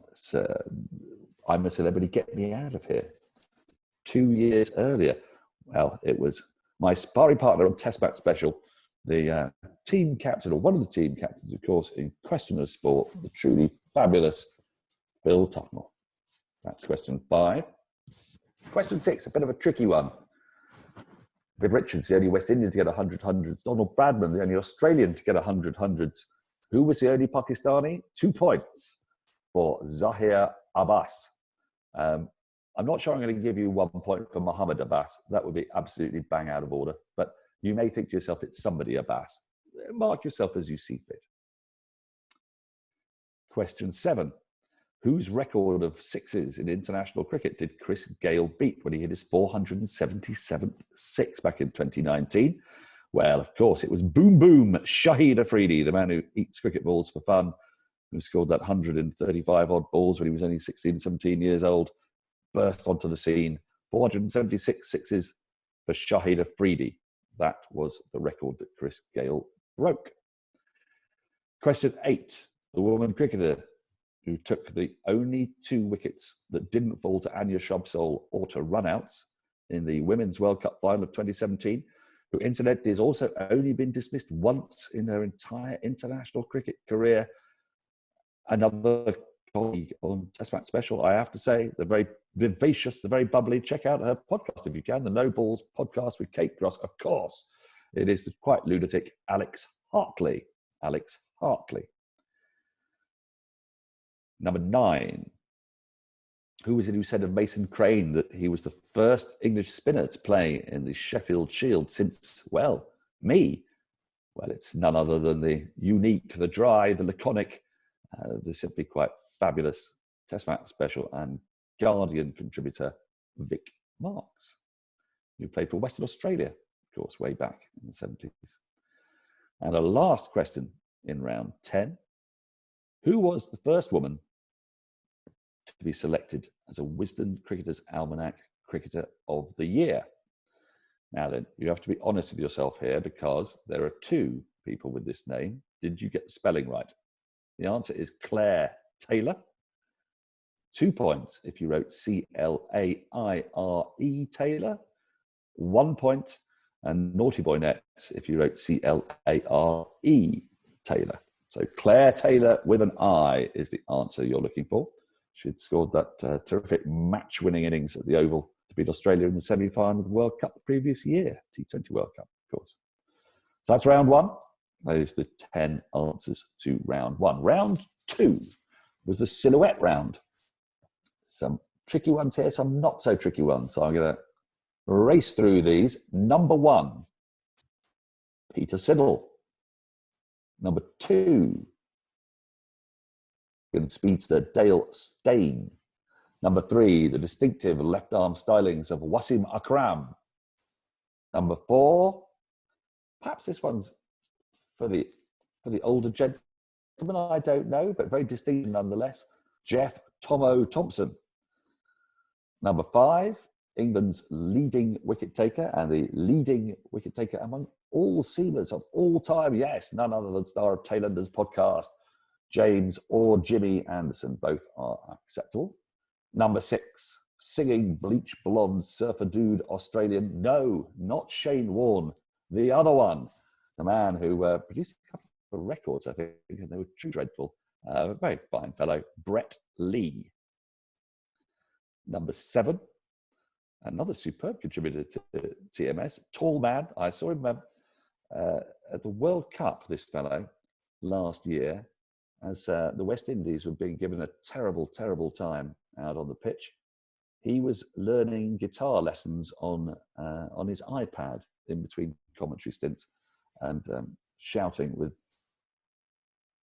I'm a Celebrity, Get Me Out of Here 2 years earlier? Well, it was my sparring partner on Test Match Special, the team captain, or one of the team captains, of course, in Question of Sport, the truly fabulous Bill Tufnell. That's question 5. Question 6, a bit of a tricky one. Viv Richards, the only West Indian to get 100 hundreds. Donald Bradman, the only Australian to get 100 hundreds. Who was the only Pakistani? 2 points for Zahir Abbas. I'm not sure I'm going to give you 1 point for Mohammed Abbas. That would be absolutely bang out of order. But you may think to yourself, it's somebody Abbas. Mark yourself as you see fit. Question 7. Whose record of sixes in international cricket did Chris Gayle beat when he hit his 477th six back in 2019? Well, of course, it was Boom Boom Shahid Afridi, the man who eats cricket balls for fun, who scored that 135 odd balls when he was only 16, 17 years old, burst onto the scene. 476 sixes for Shahid Afridi. That was the record that Chris Gayle broke. Question 8. The woman cricketer who took the only 2 wickets that didn't fall to Anya Shrubsole or to runouts in the Women's World Cup final of 2017, who incidentally has also only been dismissed once in her entire international cricket career. Another colleague on Test Match Special, I have to say, the very vivacious, the very bubbly. Check out her podcast if you can, the No Balls podcast with Kate Gross, of course. It is the quite lunatic Alex Hartley. Alex Hartley. Number 9. Who was it who said of Mason Crane that he was the first English spinner to play in the Sheffield Shield since, well, me? Well, it's none other than the unique, the dry, the laconic, the simply quite fabulous Test Match Special and Guardian contributor Vic Marks, who played for Western Australia, of course, way back in the 70s. And a last question in round 10. Who was the first woman to be selected as a Wisden Cricketers Almanac Cricketer of the Year? Now then, you have to be honest with yourself here because there are 2 people with this name. Did you get the spelling right? The answer is Claire Taylor. 2 points if you wrote C-L-A-I-R-E Taylor. 1 point, and Naughty Boy Nets if you wrote C-L-A-R-E Taylor. So Claire Taylor with an I is the answer you're looking for. She had scored that terrific match-winning innings at the Oval to beat Australia in the semi-final of the World Cup the previous year, T20 World Cup, of course. So that's round 1. Those are the 10 answers to round 1. Round 2 was the silhouette round. Some tricky ones here, some not so tricky ones. So I'm going to race through these. Number 1, Peter Siddle. Number 2, speedster Dale Steyn. Number 3, the distinctive left-arm stylings of Wasim Akram. Number 4, perhaps this one's for the older gentleman, I don't know, but very distinct nonetheless, Jeff Tomo Thompson. Number 5, England's leading wicket taker and the leading wicket taker among all seamers of all time. Yes, none other than star of Taylander's podcast, James or Jimmy Anderson. Both are acceptable. Number 6, singing bleach blonde surfer dude Australian. No, not Shane Warne. The other one, the man who produced a couple of records, I think, and they were true dreadful. Very fine fellow, Brett Lee. Number 7, another superb contributor to TMS, tall man. I saw him at the World Cup, this fellow, last year, as the West Indies were being given a terrible, terrible time out on the pitch. He was learning guitar lessons on his iPad in between commentary stints and shouting with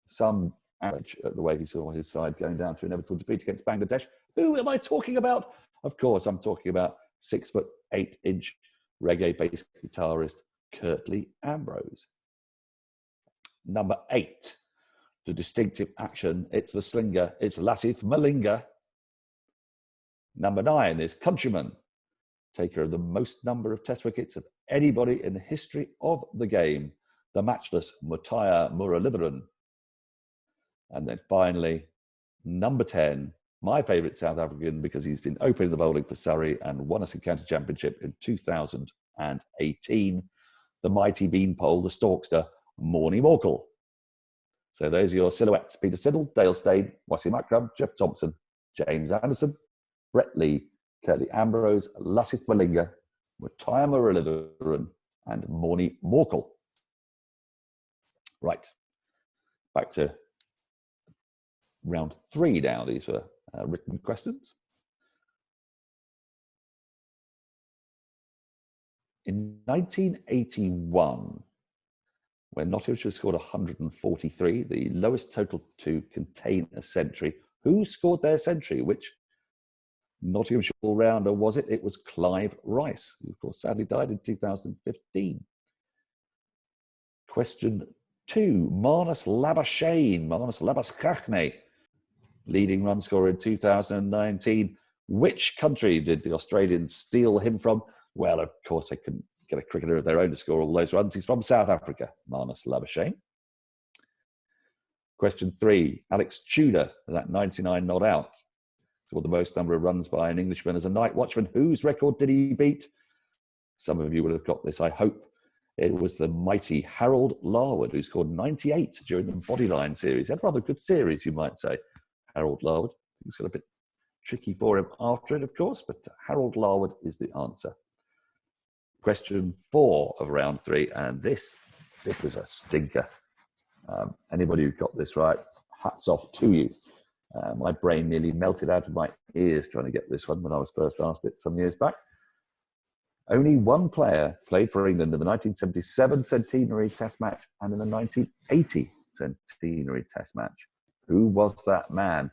some outrage at the way he saw his side going down to inevitable defeat against Bangladesh. Who am I talking about? Of course, I'm talking about 6'8" reggae bass guitarist Curtly Ambrose. Number 8, the distinctive action. It's the slinger. It's Lasith Malinga. Number 9 is Countryman, taker of the most number of test wickets of anybody in the history of the game, the matchless Muttiah Muralitharan. And then finally, number 10, my favourite South African, because he's been opening the bowling for Surrey and won us a county championship in 2018, the mighty beanpole, the Storkster, Mornie Morkel. So those are your silhouettes: Peter Siddle, Dale Steyn, Wasim Akram, Jeff Thompson, James Anderson, Brett Lee, Curtly Ambrose, Lasith Malinga, Muttiah Muralitharan, and Mornie Morkel. Right, back to round 3 now. These were written questions. In 1981, when Nottinghamshire scored 143, the lowest total to contain a century, who scored their century? Which Nottinghamshire all-rounder was it? It was Clive Rice, who of course sadly died in 2015. Question 2, Marnus Labuschagne, Marnus Labuschagne, leading run scorer in 2019. Which country did the Australians steal him from? Well, of course, they couldn't get a cricketer of their own to score all those runs. He's from South Africa, Marnus Labuschagne. Question 3, Alex Tudor, that 99 not out, scored the most number of runs by an Englishman as a night watchman. Whose record did he beat? Some of you will have got this, I hope. It was the mighty Harold Larwood, who scored 98 during the Bodyline series. He had a rather good series, you might say, Harold Larwood. It's got a bit tricky for him after it, of course, but Harold Larwood is the answer. Question 4 of round 3, and this was a stinker. Anybody who got this right, hats off to you. My brain nearly melted out of my ears trying to get this one when I was first asked it some years back. Only one player played for England in the 1977 centenary test match and in the 1980 centenary test match. Who was that man?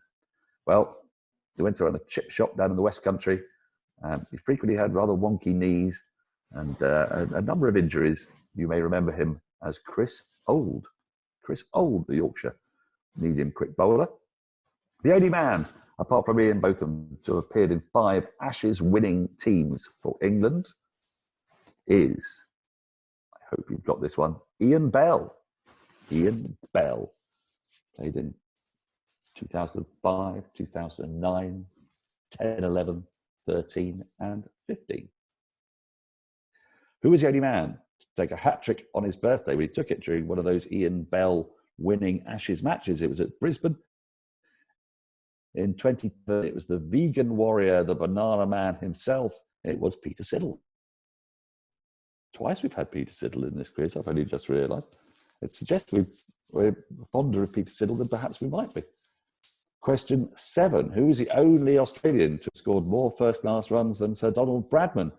Well, he went to run a chip shop down in the West Country. He frequently had rather wonky knees and a number of injuries. You may remember him as Chris Old. Chris Old, the Yorkshire medium quick bowler. The only man, apart from Ian Botham, to have appeared in 5 Ashes winning teams for England is, I hope you've got this one, Ian Bell. Ian Bell played in 2005, 2009, 10, 11, 13 and 15. Who was the only man to take a hat-trick on his birthday? Well, he took it during one of those Ian Bell winning Ashes matches. It was at Brisbane. In 2013, it was the vegan warrior, the banana man himself. It was Peter Siddle. Twice we've had Peter Siddle in this quiz, I've only just realised. It suggests we're fonder of Peter Siddle than perhaps we might be. Question 7. Who is the only Australian to have scored more first-class runs than Sir Donald Bradman?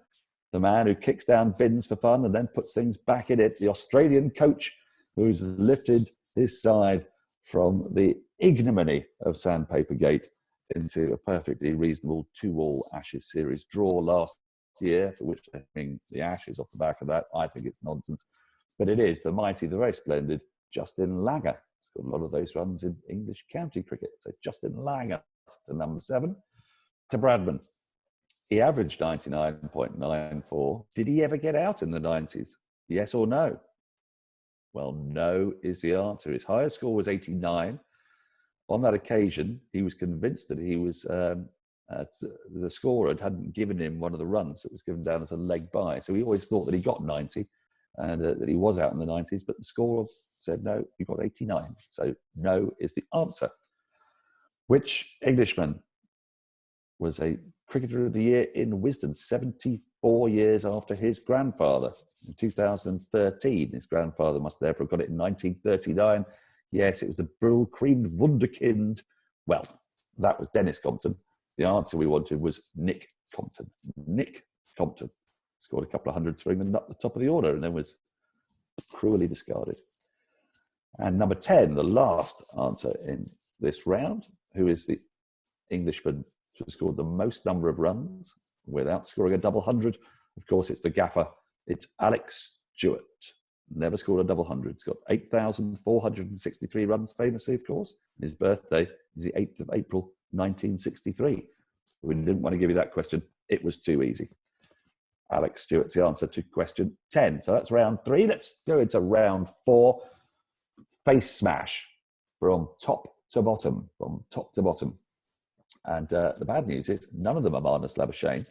The man who kicks down bins for fun and then puts things back in it. The Australian coach who's lifted his side from the ignominy of Sandpaper Gate into a perfectly reasonable 2-all Ashes series draw last year, for which I think the Ashes off the back of that, I think it's nonsense. But it is the mighty, the very splendid Justin Langer. He's got a lot of those runs in English county cricket. So Justin Langer to number 7. To Bradman. He averaged 99.94. Did he ever get out in the 90s? Yes or no? Well, no is the answer. His highest score was 89. on that occasion, he was convinced that he was the scorer hadn't given him one of the runs that was given down as a leg by. So he always thought that he got 90 and that he was out in the 90s, but the scorer said, no, he got 89. So no is the answer. Which Englishman was a Cricketer of the Year in Wisden 74 years after his grandfather? In 2013, his grandfather must therefore have got it in 1939. Yes, it was the Brill-Cream Wunderkind. Well, that was Dennis Compton. The answer we wanted was Nick Compton. Nick Compton scored a couple of hundreds for England up the top of the order and then was cruelly discarded. And number 10, the last answer in this round, who is the Englishman who scored the most number of runs without scoring a double hundred? Of course, it's the gaffer. It's Alex Stewart. Never scored a double hundred. He's got 8,463 runs, famously, of course. His birthday is the 8th of April, 1963. We didn't want to give you that question. It was too easy. Alex Stewart's the answer to question 10. So that's round 3. Let's go into round 4. Face smash from top to bottom, And the bad news is none of them are Marnus Labuschagne.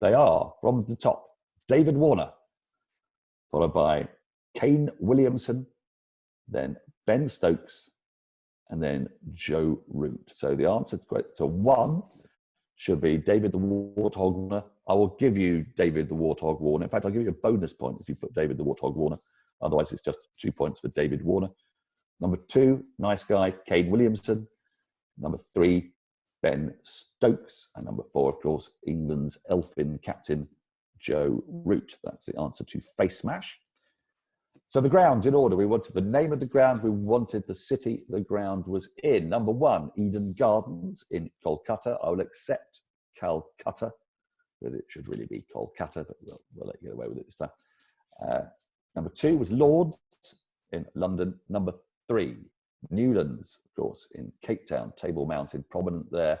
They are, from the top, David Warner, followed by Kane Williamson, then Ben Stokes, and then Joe Root. So the answer to 1 should be David the Warthog Warner. I will give you David the Warthog Warner. In fact, I'll give you a bonus point if you put David the Warthog Warner. Otherwise, it's just 2 points for David Warner. Number 2, nice guy, Kane Williamson. Number 3, Ben Stokes. And number 4, of course, England's elfin captain, Joe Root. That's the answer to Face Smash. So the grounds in order. We wanted the name of the ground. We wanted the city the ground was in. Number 1, Eden Gardens in Kolkata. I will accept Calcutta, but it should really be Kolkata, but we'll let you get away with it this time. Number 2 was Lords in London. Number 3, Newlands, of course, in Cape Town, Table Mountain, prominent there.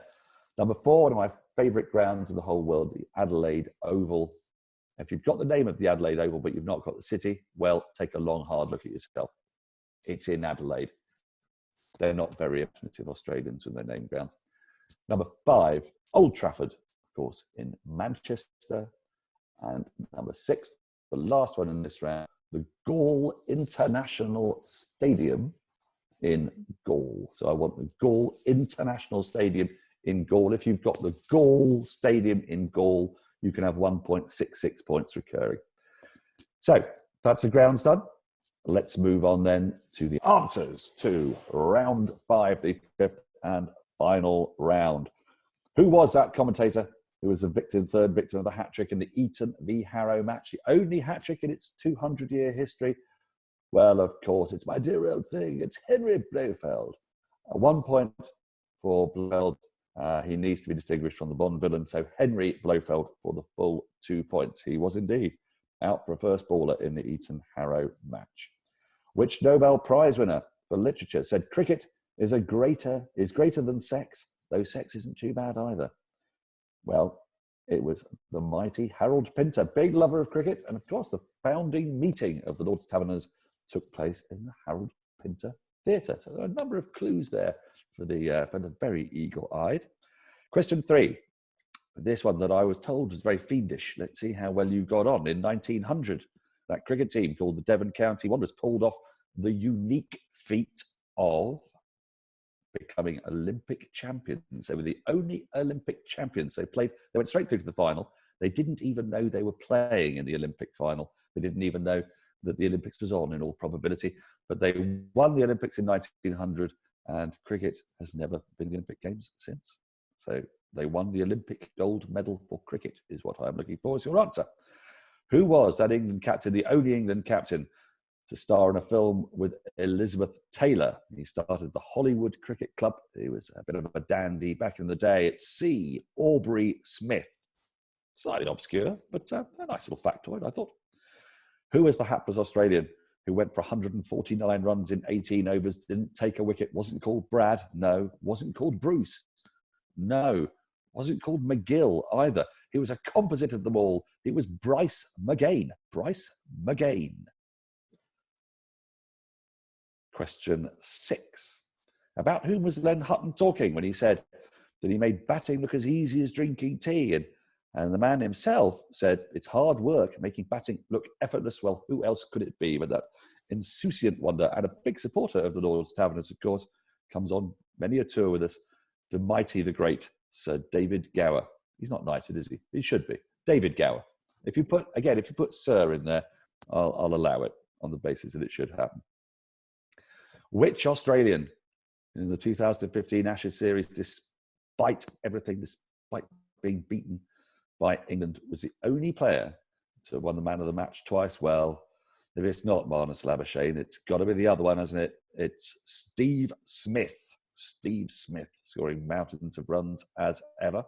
Number 4, one of my favourite grounds in the whole world, the Adelaide Oval. If you've got the name of the Adelaide Oval, but you've not got the city, well, take a long, hard look at yourself. It's in Adelaide. They're not very imaginative Australians with their name grounds. Number 5, Old Trafford, of course, in Manchester. And number 6, the last one in this round, the Gaul International Stadium in Gaul. So I want the Gaul International Stadium in Gaul. If you've got the Gaul Stadium in Gaul, you can have 1.66 points recurring. So that's the grounds done. Let's move on then to the answers to round 5, the 5th and final round. Who was that commentator who was the third victim of the hat-trick in the Eton v Harrow match, the only hat-trick in its 200-year history? Well, of course, it's my dear old thing. It's Henry Blofeld. 1 point for Blofeld. He needs to be distinguished from the Bond villain. So Henry Blofeld for the full 2 points. He was indeed out for a first baller in the Eton Harrow match. Which Nobel Prize winner for literature said cricket is greater than sex, though sex isn't too bad either? Well, it was the mighty Harold Pinter, big lover of cricket, and of course the founding meeting of the Lord's Taverners took place in the Harold Pinter Theatre. So there are a number of clues there for the very eagle-eyed. Question 3. This one that I was told was very fiendish. Let's see how well you got on. In 1900, that cricket team called the Devon County Wanderers pulled off the unique feat of becoming Olympic champions. They were the only Olympic champions. They went straight through to the final. They didn't even know they were playing in the Olympic final. They didn't even know that the Olympics was on in all probability. But they won the Olympics in 1900, and cricket has never been in the Olympic Games since. So they won the Olympic gold medal for cricket, is what I'm looking for as your answer. Who was that England captain, the only England captain to star in a film with Elizabeth Taylor? He started the Hollywood Cricket Club. He was a bit of a dandy back in the day. It's C. Aubrey Smith. Slightly obscure, but a nice little factoid, I thought. Who was the hapless Australian who went for 149 runs in 18 overs, didn't take a wicket, wasn't called Brad? No. Wasn't called Bruce? No. Wasn't called McGill either. He was a composite of them all. He was Bryce McGain. Bryce McGain. Question 6. About whom was Len Hutton talking when he said that he made batting look as easy as drinking tea? And the man himself said, it's hard work making batting look effortless. Well, who else could it be but that insouciant wonder and a big supporter of the Lord's Taverners, of course, comes on many a tour with us, the mighty, the great Sir David Gower. He's not knighted, is he? He should be. David Gower. If you put Sir in there, I'll allow it on the basis that it should happen. Which Australian in the 2015 Ashes series, despite everything, despite being beaten by England, was the only player to have won the man of the match twice? Well, if it's not Marnus Labuschagne, it's got to be the other one, hasn't it? It's Steve Smith. Steve Smith scoring mountains of runs as ever.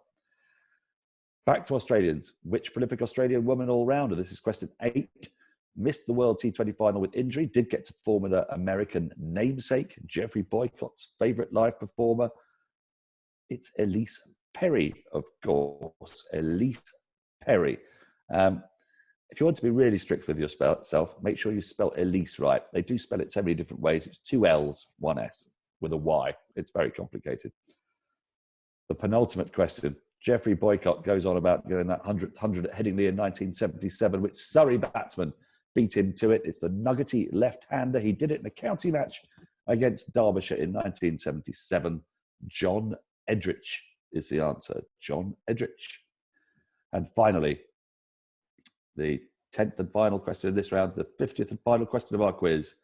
Back to Australians. Which prolific Australian woman all-rounder? This is question 8. Missed the World T20 final with injury. Did get to perform with her American namesake, Jeffrey Boycott's favourite live performer. It's Elise Perry, of course. Elise Perry. If you want to be really strict with yourself, make sure you spell Elise right. They do spell it so many different ways. It's 2 L's, 1 S with a Y. It's very complicated. The penultimate question. Jeffrey Boycott goes on about going that 100th at Headingley in 1977, which Surrey batsman beat him to it. It's the nuggety left-hander. He did it in a county match against Derbyshire in 1977. John Edrich is the answer. John Edrich. And finally, the 10th and final question of this round, the 50th and final question of our quiz.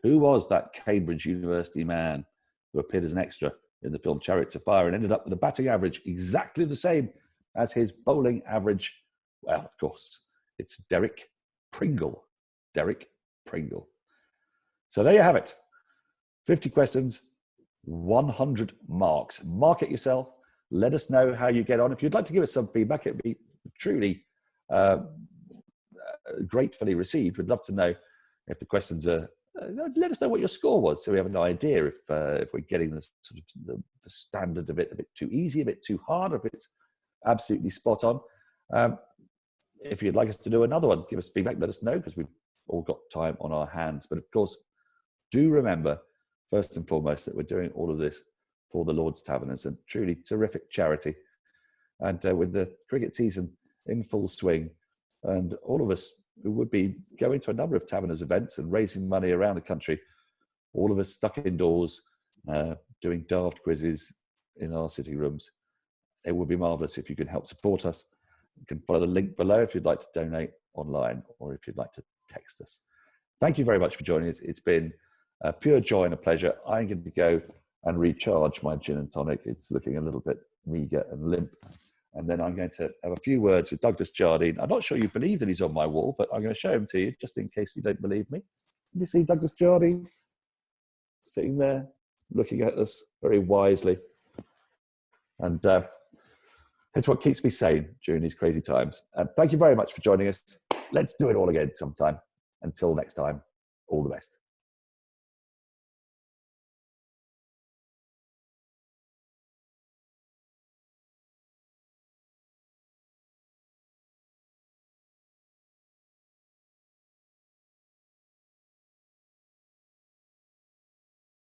Who was that Cambridge University man who appeared as an extra in the film Chariots of Fire and ended up with a batting average exactly the same as his bowling average? Well, of course, it's Derek Pringle. Derek Pringle. So there you have it. 50 questions, 100 marks. Mark it yourself. Let us know how you get on. If you'd like to give us some feedback, it'd be truly gratefully received. We'd love to know if the questions are. Let us know what your score was, so we have an idea if we're getting the sort of the standard of it a bit too easy, a bit too hard, or if it's absolutely spot on. If you'd like us to do another one, give us feedback. Let us know, because we've all got time on our hands. But of course, do remember first and foremost that we're doing all of this for the Lord's Taverners, and truly terrific charity. And with the cricket season in full swing, and all of us who would be going to a number of Taverners events and raising money around the country, all of us stuck indoors, doing daft quizzes in our sitting rooms. It would be marvellous if you could help support us. You can follow the link below if you'd like to donate online, or if you'd like to text us. Thank you very much for joining us. It's been a pure joy and a pleasure. I'm going to go and recharge my gin and tonic. It's looking a little bit meagre and limp. And then I'm going to have a few words with Douglas Jardine. I'm not sure you believe that he's on my wall, but I'm going to show him to you just in case you don't believe me. You see Douglas Jardine sitting there looking at us very wisely. And it's what keeps me sane during these crazy times. Thank you very much for joining us. Let's do it all again sometime. Until next time, all the best.